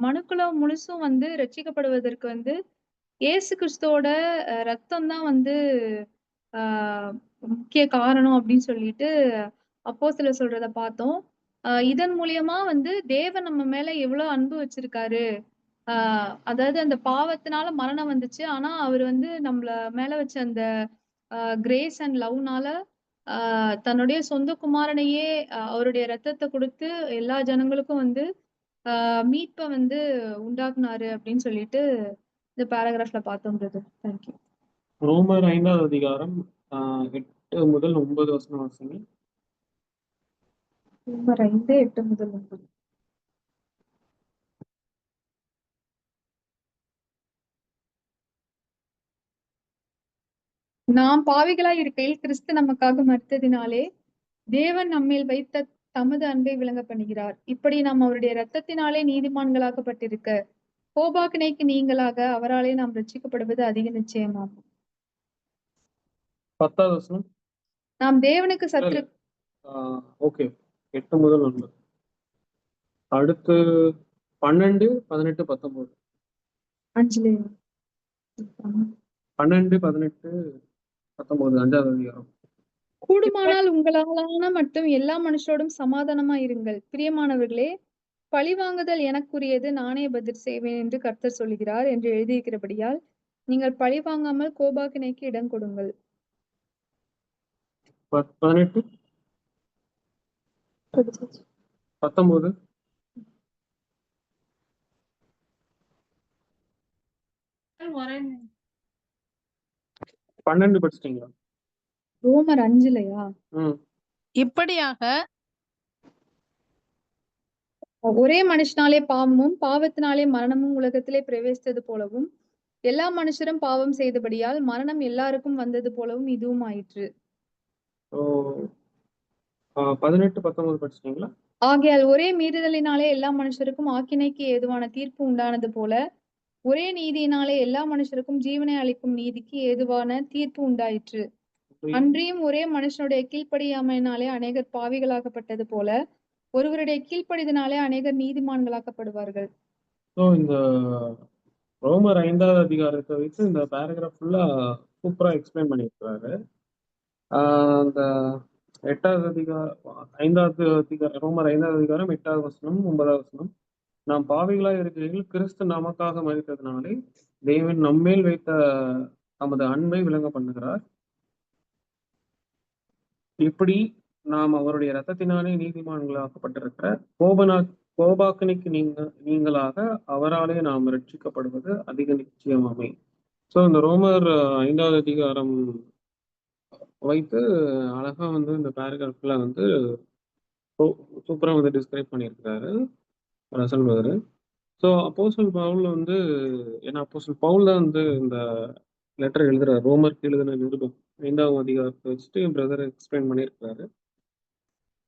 மனுக்குலம் முழுசும் வந்து ரட்சிக்கப்படுவதற்கு வந்து இயேசு கிறிஸ்துவோட ரத்தம் தான் வந்து முக்கிய காரணம் அப்படின்னு சொல்லிட்டு அப்போஸ்தலர் சொல்றத பார்த்தோம். இதன் மூலியமா வந்து தேவன் நம்ம மேல எவ்வளவு அன்பு வச்சிருக்காரு. அதாவது அந்த பாவத்தினால மரணம் வந்துச்சு. ஆனா அவர் வந்து நம்மள மேல வச்ச அந்த கிரேஸ் அண்ட் லவ்னால தன்னுடைய சொந்த குமாரனையே அவருடைய ரத்தத்தை கொடுத்து எல்லா ஜனங்களுக்கும் வந்து மீட்பை வந்து உண்டாக்குனாரு அப்படின்னு சொல்லிட்டு இந்த பேராகிராஃப்ல பார்த்தோம் பிரதர். தேங்க்யூ. ரோமர் 5வது அதிகாரம் 8 முதல் 9 வசனம் வாசிங்க. ரோமர் 5 8 முதல் 9. நாம் பாவிகளாய் இருக்கையில் கிறிஸ்து நமக்காக மரித்ததினாலே தேவன் நம்மேல் வைத்த தமது அன்பை விளங்க பண்ணுகிறார். இப்படி நாம் அவருடைய இரத்தத்தினாலே நீதிமான்களாக்கப்பட்டிருக்க கோபாக்கினைக்கு நீங்களாக அவராலே நாம் ரட்சிக்கப்படுவது அதிக நிச்சயமாகும். 10வது வசனம். நாம் தேவனுக்கு சத்துரு ஓகே 8 முதல் 9. அடுத்து 12 18 19. 12 18 19 5வது அதிகாரம். கூடுமானால் உங்களாலான மட்டும் எல்லா மனுஷரோடும் சமாதானமா இருங்கள். பிரியமானவர்களே, பழிவாங்குதல் எனக்குரியது, நானே பதில் செய்வேன் என்று கர்த்தர் சொல்கிறார் என்று எழுதியிருக்கிறபடியால் நீங்கள் பழிவாங்காமல் கோபாக்கினைக்கு இடம் கொடுங்கள். 18 19 12 படிச்சிட்டீங்களா? ரோமர் 5லயா? இப்படியாக ஒரே மனுஷனாலே பாவமும் பாவத்தினாலே மரணமும் உலகத்திலே பிரவேசித்தது போலவும் எல்லா மனுஷரும் பாவம் செய்தபடியால் மரணம் எல்லாருக்கும் வந்தது போலவும் இதுவும் ஆயிற்று. 18 19 படிச்சிட்டீங்களா? ஆகையால் ஒரே மீறுதலினாலே எல்லா மனுஷருக்கும் ஆக்கினைக்கு ஏதுவான தீர்ப்பு உண்டானது போல ஒரே நீதியினாலே எல்லா மனுஷருக்கும் ஜீவனை அளிக்கும் நீதிக்கு ஏதுவான தீர்ப்பு உண்டாயிற்று. அன்றியும் ஒரே மனுஷனுடைய கீழ்ப்படியாமையினாலே அநேகர் பாவிகளாக்கப்பட்டது போல ஒருவருடைய கீழ்ப்படிதனாலே அநேகர் நீதிமான்களாக்கப்படுவார்கள். இந்த ரோமர் 5வது அதிகாரத்தை வைத்து இந்த பேராகிராஃப் ஃபுல்லா சூப்பரா எக்ஸ்பிளைன் பண்ணியிருக்கிறாரு. அந்த 8வது அதிகாரம் 5வது அதிகாரம் ரோமர் 5வது அதிகாரம் 8வது வசனம் 9வது வசனம். நாம் பாவிகளாய் இருக்கிறீர்கள் கிறிஸ்து நமக்காக மரித்ததினாலே தேவன் நம்மேல் வைத்த தமது அன்பை விளங்க பண்ணுகிறார். இப்படி நாம் அவருடைய இரத்தத்தினாலே நீதிமான்களாக்கப்பட்டிருக்கிற கோபாக்கினைக்கு நீங்களாக அவராலே நாம் ரட்சிக்கப்படுவது அதிக நிச்சயமாமே. ஸோ இந்த ரோமர் 5வது அதிகாரம் வைத்து அழகா வந்து இந்த பேராகிராஃப்ல வந்து சூப்பரா வந்து டிஸ்கிரைப் பண்ணியிருக்கிறாரு ரசல் பிரதர். ஸோ அப்போஸ்தலர் பவுல் வந்து ஏன்னா அப்போஸ்தலர் பவுல் தான் வந்து இந்த லெட்டர் எழுதுறாரு. ரோமருக்கு எழுதின நிருபம் 5வது அதிகாரத்தை வச்சுட்டு என் பிரதர் எக்ஸ்பிளைன் பண்ணியிருக்கிறாரு.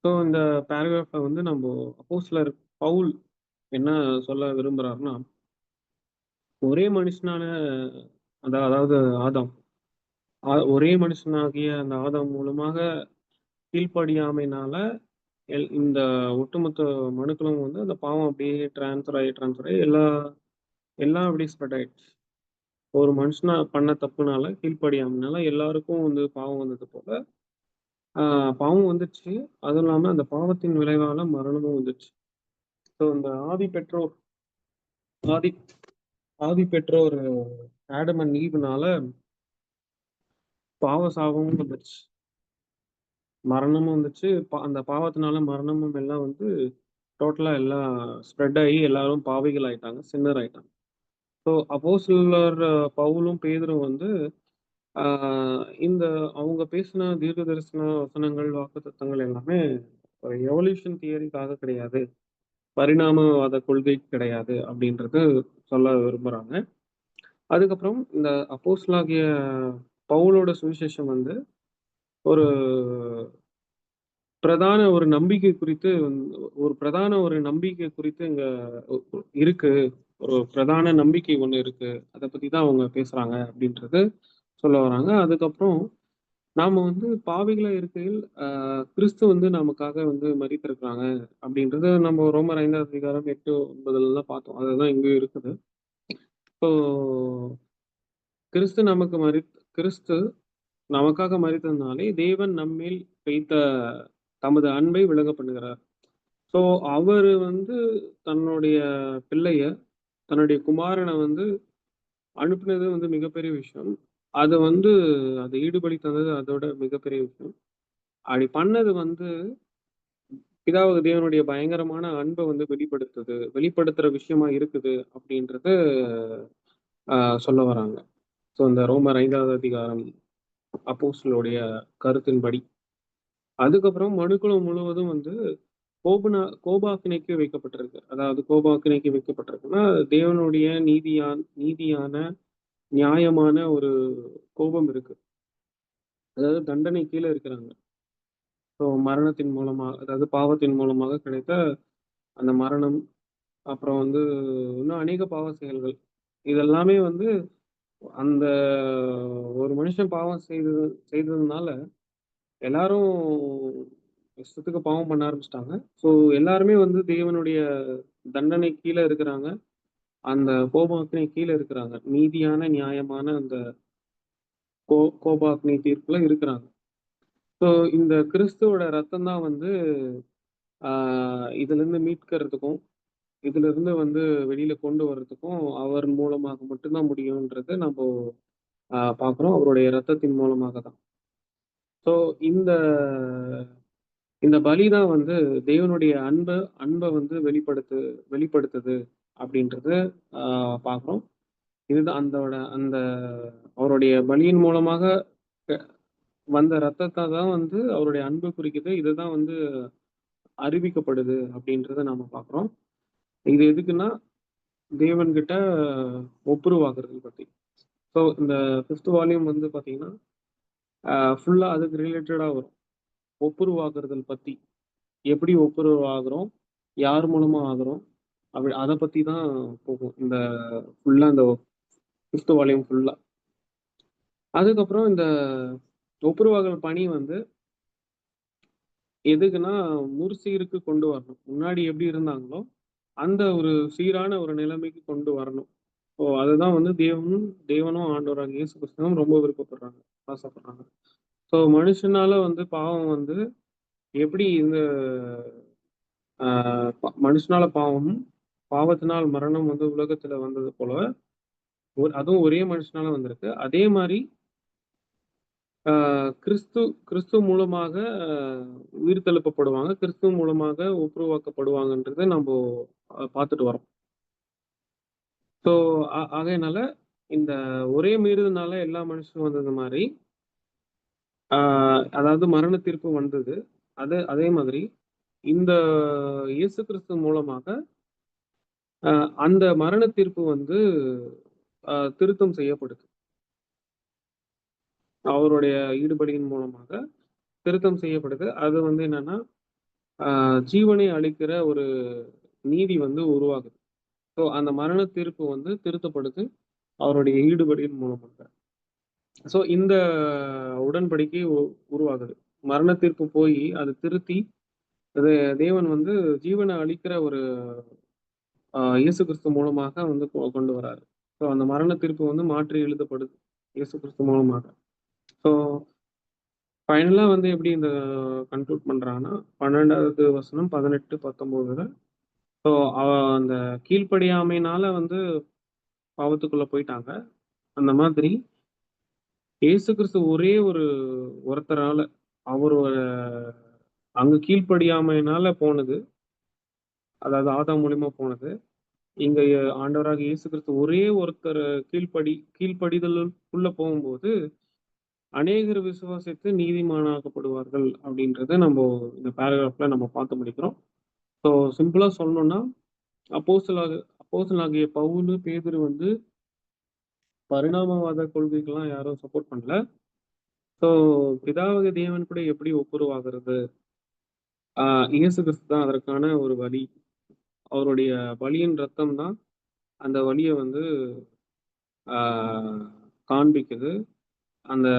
ஸோ இந்த பேராகிராஃபை வந்து நம்ம அப்போஸ்தலர் பவுல் என்ன சொல்ல விரும்புறாருன்னா, ஒரே மனுஷனால அதாவது ஆதாம், ஒரே மனுஷனாகிய அந்த ஆதாம் மூலமாக கீழ்ப்படியாமைனால இந்த ஒட்டுமொத்த மனுக்களும் வந்து அந்த பாவம் அப்படியே டிரான்ஸ்ஃபர் ஆகி எல்லாம் அப்படியே ஸ்ப்ரெட் ஆயிடுச்சு. ஒரு மனுஷனா பண்ண தப்புனால கீழ்ப்படியாமைனால எல்லாருக்கும் வந்து பாவம் வந்தது போல பாவம் வந்துச்சு. அதுவும் இல்லாம அந்த பாவத்தின் விளைவால மரணமும் வந்துச்சு. ஸோ இந்த ஆதி பெற்றோர் ஆடம் அண்ட் ஈவ்னால பாவ சாபமும் வந்துச்சு, மரணமும் வந்துச்சு. அந்த பாவத்தினால மரணமும் எல்லாம் வந்து டோட்டலா எல்லாம் ஸ்ப்ரெட் ஆகி எல்லாரும் பாவிகள் ஆயிட்டாங்க, சின்னர் ஆயிட்டாங்க. ஸோ அப்போஸ்தலர் பவுலும் பேதுரும் வந்து இந்த அவங்க பேசின தீர்க்க தரிசன வசனங்கள், வாக்குத்தத்தங்கள் எல்லாமே எவல்யூஷன் தியரிக்காக கிடையாது, பரிணாமவாத கொள்கை கிடையாது அப்படின்றது சொல்ல விரும்புறாங்க. அதுக்கப்புறம் இந்த அப்போஸ்தலனாகிய பவுலோட சுவிசேஷம் வந்து ஒரு பிரதான ஒரு நம்பிக்கை குறித்து இங்க இருக்கு. ஒரு பிரதான நம்பிக்கை ஒண்ணு இருக்கு. அதை பத்தி தான் அவங்க பேசுறாங்க அப்படின்றது சொல்ல வராங்க. அதுக்கப்புறம் நாம வந்து பாவிகளா இருக்கையில் கிறிஸ்து வந்து நமக்காக வந்து மரித்திருக்கிறாங்க அப்படின்றது நம்ம ரோமர் 5ஆம் அதிகாரம் 8, 9 பார்த்தோம். அதுதான் இங்கேயும் இருக்குது. இப்போ கிறிஸ்து நமக்காக மரித்ததுனாலே தேவன் நம்மேல் வைத்த தமது அன்பை விளங்க பண்ணுகிறார். ஸோ அவரு வந்து தன்னுடைய தன்னுடைய குமாரனை வந்து அனுப்புனது வந்து மிகப்பெரிய விஷயம். அதை ஈடுபடி தந்தது அதோட மிகப்பெரிய விஷயம். அப்படி பண்ணது வந்து பிதாவாக தேவனுடைய பயங்கரமான அன்பை வந்து வெளிப்படுத்துற விஷயமா இருக்குது அப்படின்றத சொல்ல வராங்க. ஸோ இந்த ரோமர் 5ஆவது அதிகாரம் அப்போஸ்தலருடைய கருத்தின்படி. அதுக்கப்புறம் மனுக்குலம் முழுவதும் வந்து கோபாக்கினைக்கு வைக்கப்பட்டிருக்கு. அதாவது கோபாக்கினைக்கு வைக்கப்பட்டிருக்குன்னா தேவனுடைய நீதியான நியாயமான ஒரு கோபம் இருக்கு. அதாவது தண்டனை கீழே இருக்கிறாங்க. ஸோ மரணத்தின் மூலமாக, அதாவது பாவத்தின் மூலமாக கிடைத்த அந்த மரணம், அப்புறம் வந்து இன்னும் அநேக பாவ செயல்கள், இதெல்லாமே வந்து அந்த ஒரு மனுஷன் பாவம் செய்ததுனால எல்லாரும் இஷ்டத்துக்கு பாவம் பண்ண ஆரம்பிச்சிட்டாங்க. ஸோ எல்லாருமே வந்து தேவனுடைய தண்டனை கீழே இருக்கிறாங்க, அந்த கோபாக்கினை கீழே இருக்கிறாங்க, நீதியான நியாயமான அந்த கோபாக்னி தீர்ப்புல இருக்கிறாங்க. ஸோ இந்த கிறிஸ்துவோட ரத்தம் தான் வந்து இதுல இருந்து மீட்கிறதுக்கும் இதுல இருந்து வந்து வெளியில கொண்டு வர்றதுக்கும் அவர் மூலமாக மட்டும்தான் முடியும்ன்றது நம்ம பார்க்குறோம். அவருடைய ரத்தத்தின் மூலமாக தான். ஸோ இந்த பலி தான் வந்து தேவனுடைய அன்பை வந்து வெளிப்படுத்துது அப்படின்றது பார்க்குறோம். இதுதான் அந்த அவருடைய பலியின் மூலமாக வந்த ரத்தத்தை தான் வந்து அவருடைய அன்பு குறிக்குது. இதுதான் வந்து அறிவிக்கப்படுது அப்படின்றத நாம பார்க்குறோம். இது எதுக்குன்னா தேவன்கிட்ட ஒப்புரவாக்குறது பத்தி. ஸோ இந்த 5th வால்யூம் வந்து பார்த்தீங்கன்னா ஃபுல்லா அதுக்கு ரிலேட்டடா வரும். ஒப்புரவாக்குறதல் பத்தி, எப்படி ஒப்புரவாகிறோம், யார் மூலமா ஆகுறோம், அப்படி அதை பத்தி தான் போகும் இந்த ஃபுல்லா, இந்த 5th வால்யூம் ஃபுல்லா. அதுக்கப்புறம் இந்த ஒப்புரவாகல் பணி வந்து எதுக்குன்னா முற்சீருக்கு கொண்டு வரணும். முன்னாடி எப்படி இருந்தாங்களோ அந்த ஒரு சீரான ஒரு நிலைமைக்கு கொண்டு வரணும். ஸோ அதுதான் வந்து தேவனும் ஆண்டவராகிய இயேசு கிறிஸ்துவும் ரொம்ப விருப்பப்படுறாங்க, ஆசைப்படுறாங்க. ஸோ மனுஷனால வந்து பாவம் வந்து எப்படி இந்த மனுஷனால பாவத்தினால் மரணம் வந்து உலகத்துல வந்தது போல அதுவும் ஒரே மனுஷனால வந்திருக்கு. அதே மாதிரி கிறிஸ்து மூலமாக உயிர் தெழுப்பப்படுவாங்க, கிறிஸ்து மூலமாக ஒப்புரவாக்கப்படுவாங்கன்றதை நம்ம பார்த்துட்டு வரோம். ஸோ ஆகையினால இந்த ஒரே மீறுதனால எல்லா மனுஷனும் வந்தது மாதிரி அதாவது மரண தீர்ப்பு வந்தது. அதே மாதிரி இந்த இயேசு கிறிஸ்து மூலமாக அந்த மரண தீர்ப்பு வந்து திருத்தம் செய்யப்படுது. அவருடைய ஈடுபடியின் மூலமாக திருத்தம் செய்யப்படுது. அது வந்து என்னன்னா ஜீவனை அளிக்கிற ஒரு நீதி வந்து உருவாகுது. ஸோ அந்த மரண தீர்ப்பு வந்து திருத்தப்படுது. அவருடைய ஈடுபடியின் மூலமாக. ஸோ இந்த உடன்படிக்கை உருவாகுது. மரண தீர்ப்பு போய் அதை திருத்தி அது தேவன் வந்து ஜீவனை அளிக்கிற ஒரு இயேசு கிறிஸ்து மூலமாக வந்து கொண்டு வராரு. ஸோ அந்த மரண தீர்ப்பு வந்து மாற்றி எழுதப்படுது இயேசு கிறிஸ்து மூலமாக. ஸோ ஃபைனலா வந்து எப்படி இந்த கன்க்ளூட் பண்றாங்கன்னா 12வது வசனம் 18, 19. ஸோ அந்த கீழ்ப்படியாமையினால வந்து பாவத்துக்குள்ள போயிட்டாங்க. அந்த மாதிரி இயேசு கிறிஸ்து ஒரே ஒருத்தரால அவர் அங்க கீழ்ப்படியாமையினால போனது, அதாவது ஆதாம் மூலியமா போனது. இங்க ஆண்டவராக இயேசு கிறிஸ்து ஒரே ஒருத்தர் கீழ்ப்படிதலுக்குள்ள போகும்போது அநேகர் விசுவாசித்து நீதிமானாக்கப்படுவார்கள் அப்படின்றத நம்ம இந்த பேராகிராஃப்ல நம்ம பார்த்து முடிக்கிறோம். ஸோ சிம்பிளா சொல்லணும்னா அப்போஸ்தலனாகிய பவுலு, பேதுரு வந்து பரிணாமவாத கொள்கைக்கெல்லாம் யாரும் சப்போர்ட் பண்ணல. ஸோ பிதாவாகிய தேவன் கூட எப்படி ஒப்புரவாகிறது? இயேசு கிறிஸ்து தான் அதற்கான ஒரு வழி. அவருடைய பலியின் ரத்தம் தான் அந்த வழியை வந்து காண்பிக்குது. அந்த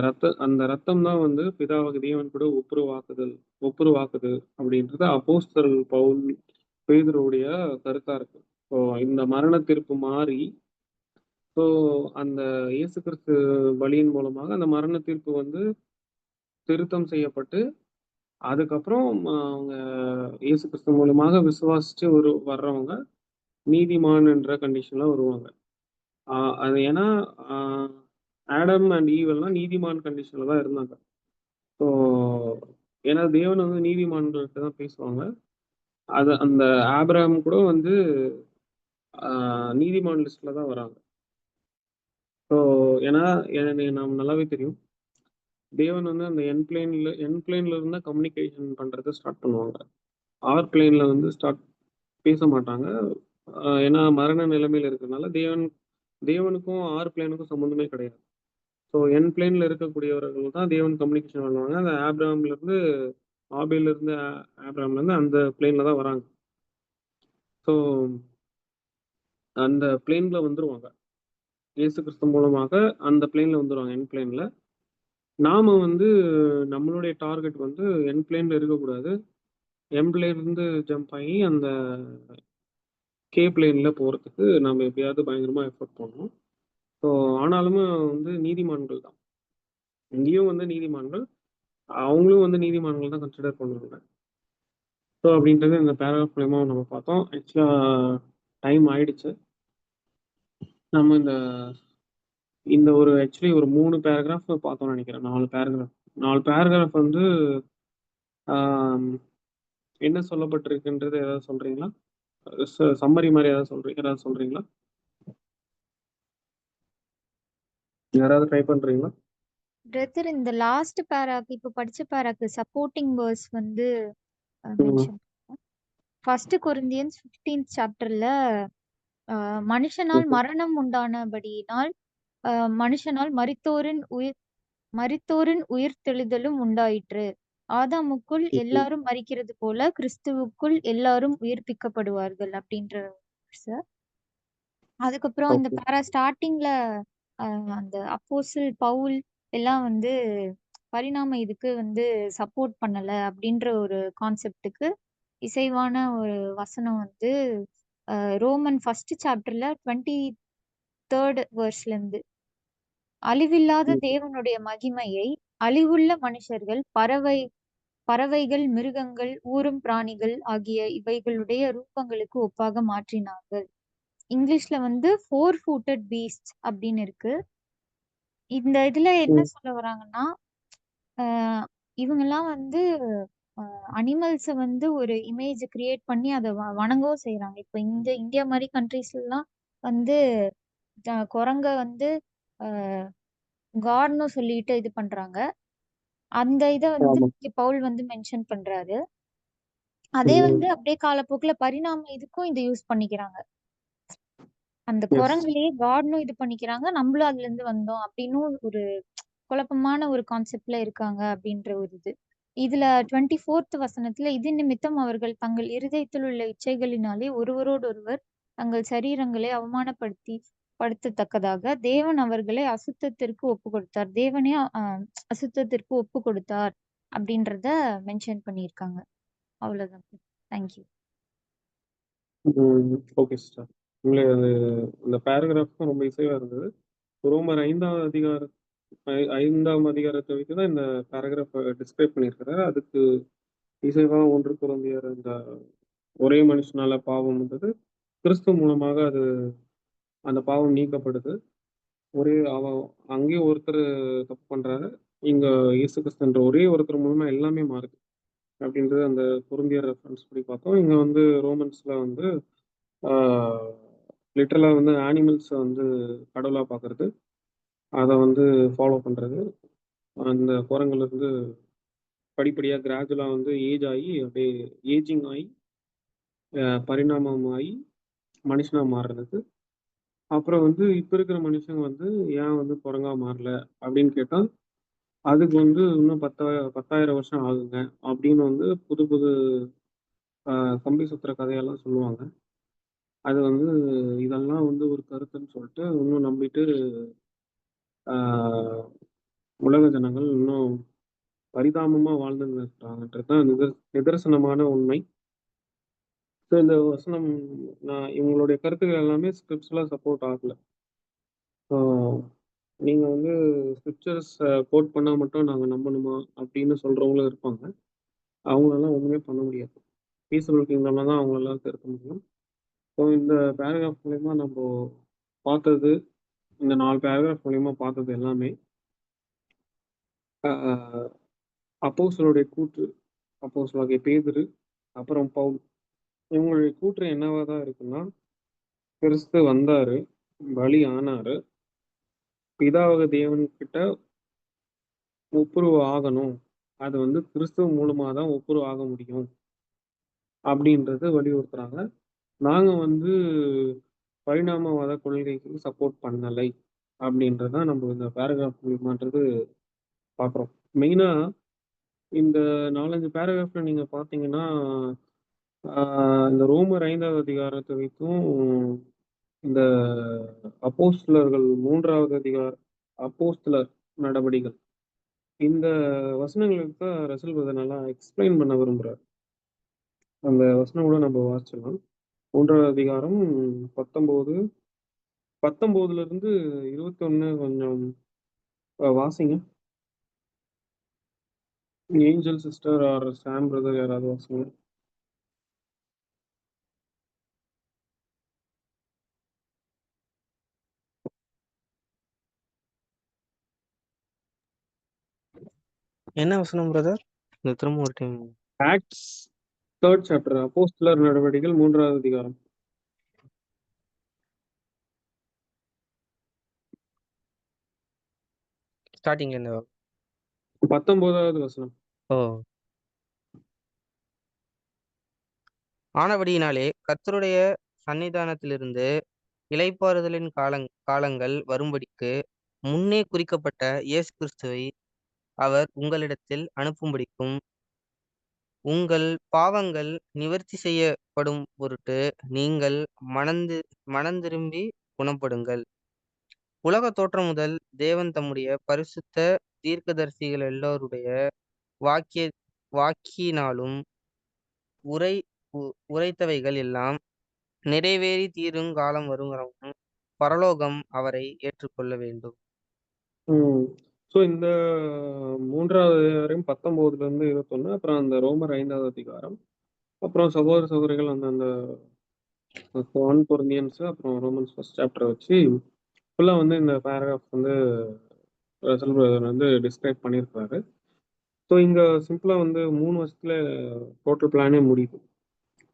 ரத்தம் தான் வந்து பிதாவாகிய தேவன் கூட ஒப்புரவாக்குது அப்படின்றது அப்போஸ்தலர் பவுல், பேதுருவுடைய கருத்தா இருக்கு. ஸோ இந்த மரண தீர்ப்பு மாறி ஸோ அந்த இயேசு கிறிஸ்து பலியின் மூலமாக அந்த மரண தீர்ப்பு வந்து திருத்தம் செய்யப்பட்டு அதுக்கப்புறம் அவங்க இயேசு கிறிஸ்து மூலமாக விசுவாசிச்சு வர்றவங்க நீதிமான் என்ற கண்டிஷன்ல வருவாங்க. அது ஏன்னா ஆடம் அண்ட் ஈவ் எல்லாம் நீதிமான் கண்டிஷன்ல தான் இருந்தாங்க. ஸோ ஏன்னா தேவன் வந்து நீதிமான்கள்கிட்ட தான் பேசுவாங்க. அது அந்த ஆபிரகாம் கூட வந்து நீதிமான் லிஸ்ட்ல தான் வராங்க. ஸோ ஏன்னா நமக்கு நல்லாவே தெரியும் தேவன் வந்து அந்த என் பிளேன்ல இருந்தா கம்யூனிகேஷன் பண்றதை ஸ்டார்ட் பண்ணுவாங்க. ஆர் பிளேன்ல வந்து பேச மாட்டாங்க. ஏன்னா மரண நிலைமையில இருக்கிறதுனால தேவனுக்கும் ஆர் பிளேனுக்கும் சம்மந்தமே கிடையாது. ஸோ என் பிளேன்ல இருக்கக்கூடியவர்கள் தான் தேவன் கம்யூனிகேஷன் பண்ணுவாங்க. அந்த ஆபிரகாம்ல இருந்து ஆபேல்ல இருந்து ஆபிரகாம்ல இருந்து அந்த பிளேன்ல தான் வராங்க. ஸோ அந்த பிளேன்ல வந்துருவாங்க. இயேசு கிறிஸ்து மூலமாக அந்த பிளேன்ல வந்துருவாங்க, என் பிளேன்ல. நாம வந்து நம்மளுடைய டார்கெட் வந்து என் பிளேன்ல இருக்கக்கூடாது. எம் பிளேன்ல இருந்து ஜம்ப் ஆகி அந்த கே பிளேன்ல போறதுக்கு நம்ம எப்படியாவது பயங்கரமா எஃபர்ட் பண்ணணும். ஸோ ஆனாலுமே வந்து நீதிமான்கள் தான், இங்கேயும் வந்து நீதிமான்கள், அவங்களும் வந்து நீதிமான்கள் தான் கன்சிடர் பண்ணுவாங்க. ஸோ அப்படின்றது இந்த பேராகிராஃப் மூலமா நம்ம பார்த்தோம். ஆக்சுவலா டைம் ஆயிடுச்சு. நம்ம இந்த ஆக்சுவலி ஒரு 3 பேராகிராஃப் பார்த்தோம்னு நினைக்கிறேன். 4 பேராகிராஃப் வந்து என்ன சொல்லப்பட்டிருக்குன்றது ஏதாவது சொல்றீங்களா? சம்மரி மாதிரி ஏதாவது சொல்றீங்களா? யாராவது ட்ரை பண்றீங்களா? பிரதர், இந்த லாஸ்ட் பேராக்கு இப்ப படிச்ச பேராக்கு சப்போர்ட்டிங் வேர்ஸ் வந்து மென்ஷன் ஃபர்ஸ்ட் கொரிந்தியன்ஸ் 15th சாப்டர்ல மனுஷனால் மரணம் உண்டானபடியினால் மனுஷனால் மரித்தோரின் உயிர்த்தெழுதலும் உண்டாயிற்று. ஆதாமுக்குள் எல்லாரும் மரிக்கிறது போல கிறிஸ்துவுக்குள் எல்லாரும் உயிர்ப்பிக்கப்படுவார்கள் அப்படின்ற சார். அதுக்கப்புறம் இந்த பேரா ஸ்டார்டிங்ல அந்த அப்போஸ்தல் பவுல் எல்லாம் வந்து பரிணாம இதுக்கு வந்து சப்போர்ட் பண்ணல அப்படின்ற ஒரு கான்செப்டுக்கு இசைவான ஒரு வசனம் வந்து ரோமன் ஃபர்ஸ்ட் சாப்டர்ல 23rd வேர்ஸ்ல இருந்து, அழிவில்லாத தேவனுடைய மகிமையை அழிவுள்ள மனுஷர்கள், பறவைகள், மிருகங்கள், ஊரும் பிராணிகள் ஆகிய இவைகளுடைய ரூபங்களுக்கு ஒப்பாக மாற்றினார்கள். இங்கிலீஷ்ல வந்து 4-footed beasts அப்படின்னு இருக்கு. இந்த இதுல என்ன சொல்ல வராங்கன்னா இவங்கெல்லாம் வந்து அனிமல்ஸை வந்து ஒரு இமேஜ் கிரியேட் பண்ணி அதை வணங்கவும் செய்யறாங்க. இப்ப இந்தியா மாதிரி கண்ட்ரீஸ்ல எல்லாம் வந்து குரங்க வந்து காட்னு சொல்லிட்டு இது பண்றாங்க. அந்த இதை வந்து பவுல் வந்து மென்ஷன் பண்றாரு. அதே வந்து அப்படியே காலப்போக்குல பரிணாம இதுக்கும் இதை யூஸ் பண்ணிக்கிறாங்க. அந்த குரங்குலயே காட்னும் இது பண்ணிக்கிறாங்க, நம்மளும் அதுல இருந்து வந்தோம் அப்படின்னு ஒரு குழப்பமான ஒரு கான்செப்ட்ல இருக்காங்க அப்படின்ற ஒரு இதுல 24th வசனத்துல, இது நிமித்தம் அவர்கள் தங்கள் இருதயத்தில் உள்ள இச்சைகளினாலே ஒருவரோடொருவர் தங்கள் சரீரங்களை அவமானப்படுத்தி படுத்தத்தக்கதாக தேவன் அவர்களை அசுத்தத்திற்கு ஒப்பு கொடுத்தார். தேவனே அசுத்தத்திற்கு ஒப்பு கொடுத்தார் அப்படின்றத மென்ஷன் பண்ணியிருக்காங்க. அவ்வளவுதான். தேங்க்யூ. Okay sister. உங்களை அந்த பேராகிராஃப் ரொம்ப இசைவா இருந்தது. ரோமர் 5ஆம் அதிகாரத்தை வைத்து தான் இந்த பேராகிராஃபை டிஸ்கிரைப் பண்ணியிருக்கிறாரு. அதுக்கு இசைவா 1 கொரிந்தியர் இந்த ஒரே மனுஷனால பாவம் வந்தது, கிறிஸ்து மூலமாக அது அந்த பாவம் நீக்கப்படுது. அங்கேயும் ஒருத்தர் தப்பு பண்றாரு, இங்க இயேசு கிறிஸ்துன்ற ஒரே ஒருத்தர் மூலமா எல்லாமே மாறுது அப்படின்றது அந்த கொரிந்தியர் ரெஃபரன்ஸ் படி பார்த்தோம். இங்க வந்து ரோமன்ஸ்ல வந்து லிட்டரலா வந்து அனிமல்ஸை வந்து கடவுளா பார்க்கறது, அதை வந்து ஃபாலோ பண்றது, அந்த குரங்குல இருந்து படிப்படியா கிராஜுவலா வந்து ஏஜ் ஆகி அப்படியே ஏஜிங் ஆகி பரிணாமம் ஆகி மனுஷனா மாறுறது. அப்புறம் வந்து இப்ப இருக்கிற மனுஷங்க வந்து ஏன் வந்து குரங்கா மாறல அப்படின்னு கேட்டா, அதுக்கு வந்து இன்னும் 10,000 வருஷம் ஆகுங்க அப்படின்னு வந்து புது புது கம்பி சுத்துற கதையெல்லாம் சொல்லுவாங்க. அது வந்து இதெல்லாம் வந்து ஒரு கருத்துன்னு சொல்லிட்டு இன்னும் நம்பிட்டு ஆஹ் உலக ஜனங்கள் இன்னும் பரிதாபமா வாழ்ந்துன்னு இருக்கிறாங்கன்றது தான் நிதர்சனமான உண்மை. ஸோ இந்த வசனம் நான் இவங்களுடைய கருத்துக்கள் எல்லாமே ஸ்கிரிப்ட்ஸ்லாம் சப்போர்ட் ஆகல. ஸோ நீங்க வந்து ஸ்கிரிப்சர்ஸ் கோட் பண்ணா மட்டும் நாங்க நம்பணுமா அப்படின்னு சொல்றவங்களும் இருப்பாங்க. அவங்களெல்லாம் ஒண்ணுமே பண்ண முடியாது. பீசபிள் கிங்டம்ல தான் அவங்களெல்லாம் திருத்த முடியும். ஸோ இந்த பேராகிராஃப் மூலயமா நம்ம பார்த்தது, இந்த 4 பேராகிராஃப் மூலயமா பார்த்தது எல்லாமே அப்போஸ்தலருடைய கூற்று, அப்போஸ்தலனாகிய பேதுரு, அப்புறம் பவுல், இவங்களுடைய கூற்று என்னவா தான் இருக்குன்னா, கிறிஸ்து வந்தாரு, பலி ஆனாரு, பிதாவாக தேவன் கிட்ட ஒப்புரவு ஆகணும், அது வந்து கிறிஸ்துவ மூலமா தான் ஒப்புரவு ஆக முடியும் அப்படின்றது வலியுறுத்துறாங்க. நாங்க வந்து பரிணாமவாத கொள்கைக்கு சப்போர்ட் பண்ணலை அப்படின்றதான் நம்ம இந்த பேராகிராஃப் மூலியமான்றது பார்க்குறோம். மெயினா இந்த 4-5 பேராகிராஃப்ல நீங்க பார்த்தீங்கன்னா, இந்த ரோமர் 5வது அதிகாரத்தை வைத்தும் இந்த அப்போஸ்தலர்கள் 3வது அதிகாரம் அப்போஸ்தலர் நடவடிகள், இந்த வசனங்களுக்கு தான் ரசல் பிரதர் நல்லா எக்ஸ்பிளைன் பண்ண விரும்புறாரு. அந்த வசனம் கூட நம்ம வாசிச்சலாம். 3வது அதிகாரம் 19ல இருந்து 21 கொஞ்சம் வாசிங்க. Angel sister or Sam brother யாராவது வாசிங்க. என்ன வசனம் பிரதர்? இந்த திரும்ப ஒரு டைம். ஆக்ட்ஸ் 3rd சாப்டர், அப்போஸ்தலர் நடவடிக்கைகள் 3வது அதிகாரம். ஸ்டார்டிங்ல இந்த 19வது வசனம். ஓ ஆனபடியினாலே கர்த்தருடைய சன்னிதானத்திலிருந்து இளைப்பாறுதலின் காலங்கள் வரும்படிக்கு முன்னே குறிக்கப்பட்ட இயேசு கிறிஸ்துவை அவர் உங்களிடத்தில் அனுப்பும்படிக்கும் உங்கள் பாவங்கள் நிவர்த்தி செய்யப்படும் பொருட்டு நீங்கள் மனந்திரும்பி குணப்படுங்கள். உலக தோற்றம் முதல் தேவன் தம்முடைய பரிசுத்த தீர்க்கதரிசிகள் எல்லோருடைய வாக்கினாலும் உரைத்தவைகள் எல்லாம் நிறைவேறி தீரும் காலம் வருங்கிறவங்க பரலோகம் அவரை ஏற்றுக்கொள்ள வேண்டும். ஸோ இந்த 3வது அதிகாரம் 19ல இருந்து 21, அப்புறம் அந்த ரோமர் 5வது அதிகாரம், அப்புறம் சகோதர சகோதரிகள் அந்த 1 கொரிந்தியன்ஸ், அப்புறம் ரோமன்ஸ் ஃபர்ஸ்ட் சாப்டர் வச்சு ஃபுல்லாக வந்து இந்த பேராகிராஃப் வந்து ரசல் பிரதர் வந்து டிஸ்கிரைப் பண்ணியிருக்காரு. ஸோ இங்கே சிம்பிளாக வந்து 3 வருஷத்துல டோட்டல் பிளானே முடியுது.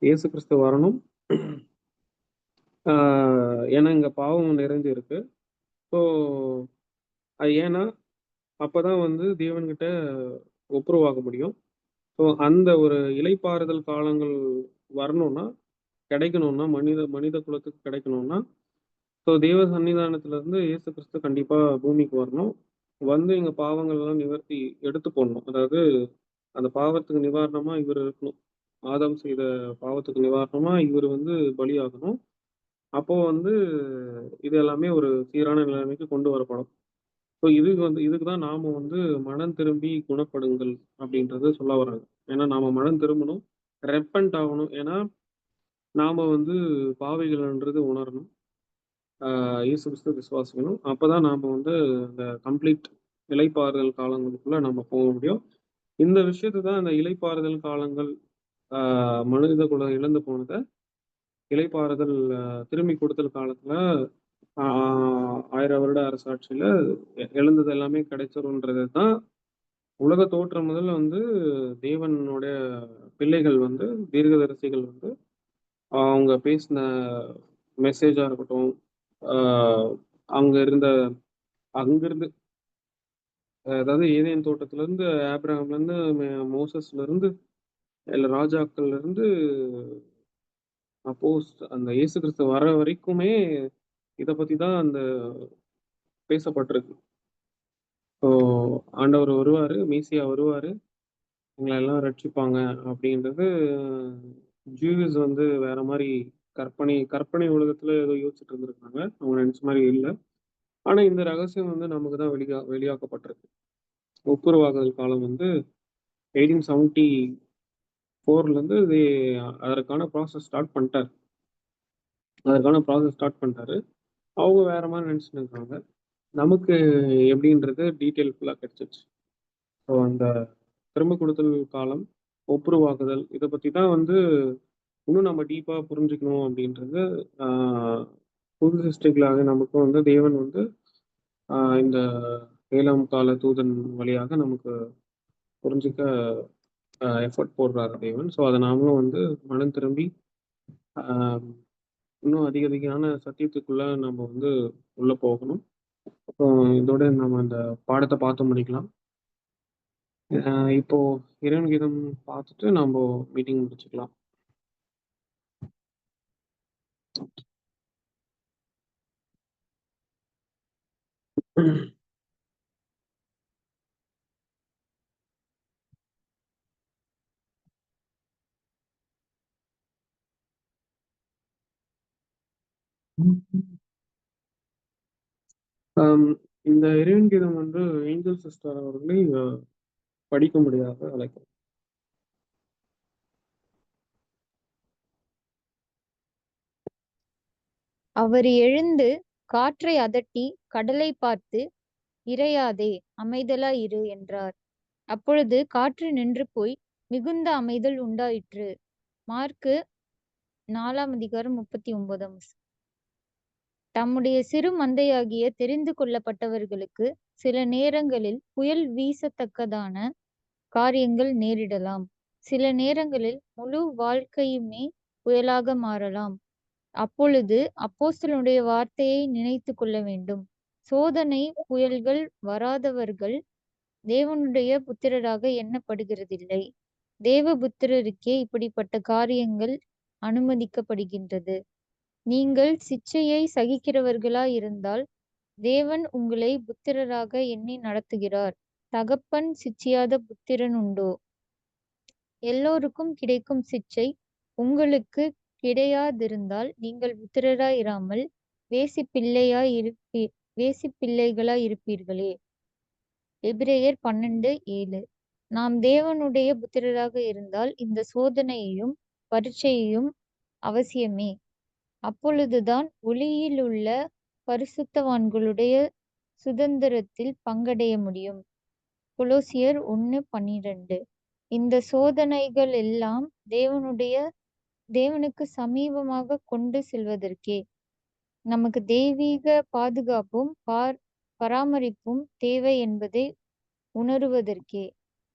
இயேசு கிறிஸ்து வரணும், ஏன்னா இங்கே பாவம் நிறைஞ்சு இருக்கு. ஸோ அது ஏன்னா அப்பதான் வந்து தேவன்கிட்ட ஒப்புரவாக முடியும். ஸோ அந்த ஒரு இளைப்பாறுதல் காலங்கள் வரணும்னா, கிடைக்கணும்னா, மனித குலத்துக்கு கிடைக்கணும்னா, ஸோ தேவ சன்னிதானத்துல இருந்து இயேசு கிறிஸ்து கண்டிப்பா பூமிக்கு வரணும். வந்து எங்க பாவங்கள் எல்லாம் நிவர்த்தி எடுத்து போடணும். அதாவது அந்த பாவத்துக்கு நிவாரணமா இவர் இருக்கணும். ஆதாம் செய்த பாவத்துக்கு நிவாரணமா இவர் வந்து பலியாகணும். அப்போ வந்து இது எல்லாமே ஒரு சீரான நிலைமைக்கு கொண்டு வரப்படும். ஸோ இதுக்கு தான் நாம வந்து மனம் திரும்பி குணப்படுங்கள் அப்படின்றத சொல்ல வர்றாங்க. ஏன்னா நாம மனம் திரும்பணும், ரெப்பன்ட் ஆகணும். ஏன்னா நாம வந்து பாவிகள்ன்றது உணரணும். இயேசு கிறிஸ்துவ விசுவாசிக்கணும். அப்பதான் நாம வந்து அந்த கம்ப்ளீட் இளைப்பாறுதல் காலங்களுக்குள்ள நம்ம போக முடியும். இந்த விஷயத்த தான் அந்த இளைப்பாறுதல் காலங்கள் மனித குலம் இழந்து போனத இளைப்பாறுதல் திரும்பி கொடுத்தல் காலத்துல 1000 வருட அரசாட்சியில எழுந்தது எல்லாமே கிடைச்சிரும்ன்றது தான் உலக தோற்றம் முதல்ல வந்து தேவனுடைய பிள்ளைகள் வந்து தீர்க்கதரிசிகள் வந்து அவங்க பேசின மெசேஜா இருக்கட்டும், ஆஹ் அங்க இருந்த அங்கிருந்து அதாவது ஏதேன் தோட்டத்துல இருந்து ஆபிரகாம்ல இருந்து மோசஸ்ல இருந்து இல்ல ராஜாக்கள்ல இருந்து அப்போஸ் அந்த இயேசு கிறிஸ்து வர வரைக்குமே இத பத்தி தான் அந்த பேசப்பட்டிருக்கு. ஸோ ஆண்டவர் வருவாரு, மேசியா வருவாரு, எங்களை எல்லாம் ரட்சிப்பாங்க அப்படின்றது ஜூஸ் வந்து வேற மாதிரி கற்பனை கற்பனை உலகத்துல ஏதோ யோசிச்சுட்டு இருந்திருக்காங்க. அவங்க நினைச்ச மாதிரி இல்லை. ஆனா இந்த ரகசியம் வந்து நமக்கு தான் வெளியாக்கப்பட்டிருக்கு. ஒப்புரவாகுதல் காலம் வந்து 1874 இருந்து அதற்கான ப்ராசஸ் ஸ்டார்ட் பண்ணிட்டாரு. அவங்க வேற மாதிரி நினைச்சுட்டு இருக்காங்க. நமக்கு எப்படின்றது டீட்டெயில் ஃபுல்லா கிடைச்சிருச்சு. ஸோ அந்த திரும்ப கொடுத்தல் காலம், ஒப்புரவாகுதல் இதை பத்தி தான் வந்து இன்னும் நம்ம டீப்பா புரிஞ்சுக்கணும் அப்படின்றது புது சிருஷ்டிகளாக நமக்கு வந்து தேவன் வந்து இந்த 7ஆம் கால தூதன் வழியாக நமக்கு புரிஞ்சுக்க எஃபர்ட் போடுறாரு தேவன். ஸோ அதை நாமளும் வந்து மனம் திரும்பி இன்னும் அதிகமான சத்தியத்துக்குள்ள நம்ம வந்து உள்ள போகணும். இதோட நம்ம அந்த பாடத்தை பார்த்து முடிக்கலாம். இப்போ இறைவன் கீதம் பார்த்துட்டு நம்ம மீட்டிங் முடிச்சுக்கலாம். இந்த இறைவன் கீதம் வந்து ஏஞ்சல் சிஸ்டர் அவர்களை படிக்க முடியாது அழைக்கிறேன். அவர் எழுந்து காற்றை அதட்டி கடலை பார்த்து, இறையாதே, அமைதலாய் இரு என்றார். அப்பொழுது காற்று நின்று போய் மிகுந்த அமைதல் உண்டாயிற்று. மார்க்கு 4:39. தம்முடைய சிறு மந்தையாகிய தெரிந்து கொள்ளப்பட்டவர்களுக்கு சில நேரங்களில் புயல் வீசத்தக்கதான காரியங்கள் நேரிடலாம். சில நேரங்களில் முழு வாழ்க்கையுமே புயலாக மாறலாம். அப்பொழுது அப்போஸ்தலனுடைய வார்த்தையை நினைத்து கொள்ள வேண்டும். சோதனை புயல்கள் வராதவர்கள் தேவனுடைய புத்திரராக எண்ணப்படுகிறதில்லை. தேவபுத்திரருக்கே இப்படிப்பட்ட காரியங்கள் அனுமதிக்கப்படுகின்றது. நீங்கள் சிட்சையை சகிக்கிறவர்களாயிருந்தால் தேவன் உங்களை புத்திரராக எண்ணி நடத்துகிறார். தகப்பன் சிட்சியாத புத்திரன் உண்டோ? எல்லோருக்கும் கிடைக்கும் சிட்சை உங்களுக்கு கிடையாதிருந்தால் நீங்கள் புத்திரராயிராமல் வேசிப்பிள்ளைகளாய் இருப்பீர்களே. எபிரேயர் 12:7. நாம் தேவனுடைய புத்திரராக இருந்தால் இந்த சோதனையையும் பரீட்சையையும் அவசியமே. அப்பொழுதுதான் ஒளியிலுள்ள பரிசுத்தவான்களுடைய சுதந்திரத்தில் பங்கடைய முடியும். கொலோசியர் 1:12. இந்த சோதனைகள் எல்லாம் தேவனுக்கு சமீபமாக கொண்டு செல்வதற்கே. நமக்கு தெய்வீக பாதுகாப்பும் பராமரிப்பும் தேவை என்பதை உணருவதற்கே.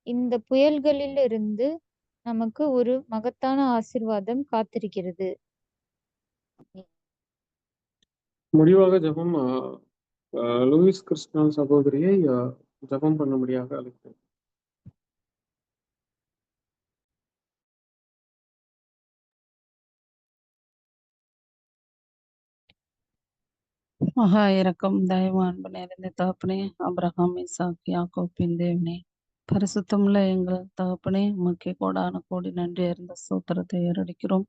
இந்த புயல்களிலிருந்து நமக்கு ஒரு மகத்தான ஆசீர்வாதம் காத்திருக்கிறது. முடிவாக ஜெபம் லூயிஸ் கிருஷ்ணா சகோதரியை ஜெபம் பண்ணும்படியாக அழைக்கிறேன். மகா இரக்கம் தயவு அன்பு நிறைந்த தகப்பனே, ஆபிரகாம் ஈசாக் யாக்கோபின் தேவனே, பரிசுத்தமுள்ள எங்கள் தகப்பனே, உமக்கு கோடான கோடி நன்றி அறிந்த ஸ்தோத்திரத்தை ஏறடிக்கிறோம்.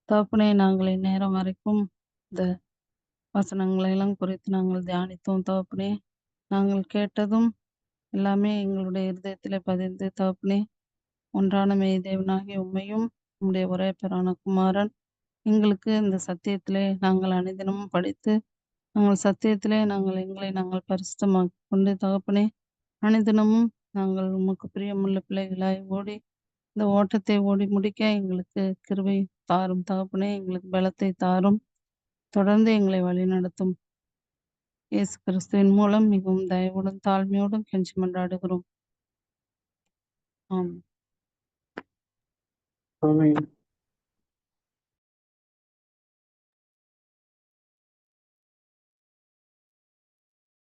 தகப்பனே, நாங்கள் இந்நேரம் வரைக்கும் இந்த வசனங்களை எல்லாம் குறித்து நாங்கள் தியானித்தோம் தகப்பனே. நாங்கள் கேட்டதும் எல்லாமே எங்களுடைய இருதயத்திலே பதிந்து தகப்பனே, ஒன்றான மெய் தேவனாகிய உம்மையும் உம்முடைய ஒரே பேரான குமாரன் எங்களுக்கு இந்த சத்தியத்திலே நாங்கள் அனுதினமும் படித்து நாங்கள் சத்தியத்திலே எங்களை பரிசுத்தமாக்கிக் கொண்டு தகப்பனே, அனுதினமும் நாங்கள் உமக்கு பிரியமுள்ள பிள்ளைகளாய் ஓடி இந்த ஓட்டத்தை ஓடி முடிக்க எங்களுக்கு கிருபை தாரும் தகப்பனே. எங்களுக்கு பலத்தை தாரும். தொடர்ந்து எங்களை வழிநடத்தும். இயேசு கிறிஸ்துவின் மூலம் மிகவும் தயவோடும் தாழ்மையோடும் கெஞ்சி மன்றாடுகிறோம். ஆமென். ஆமென்.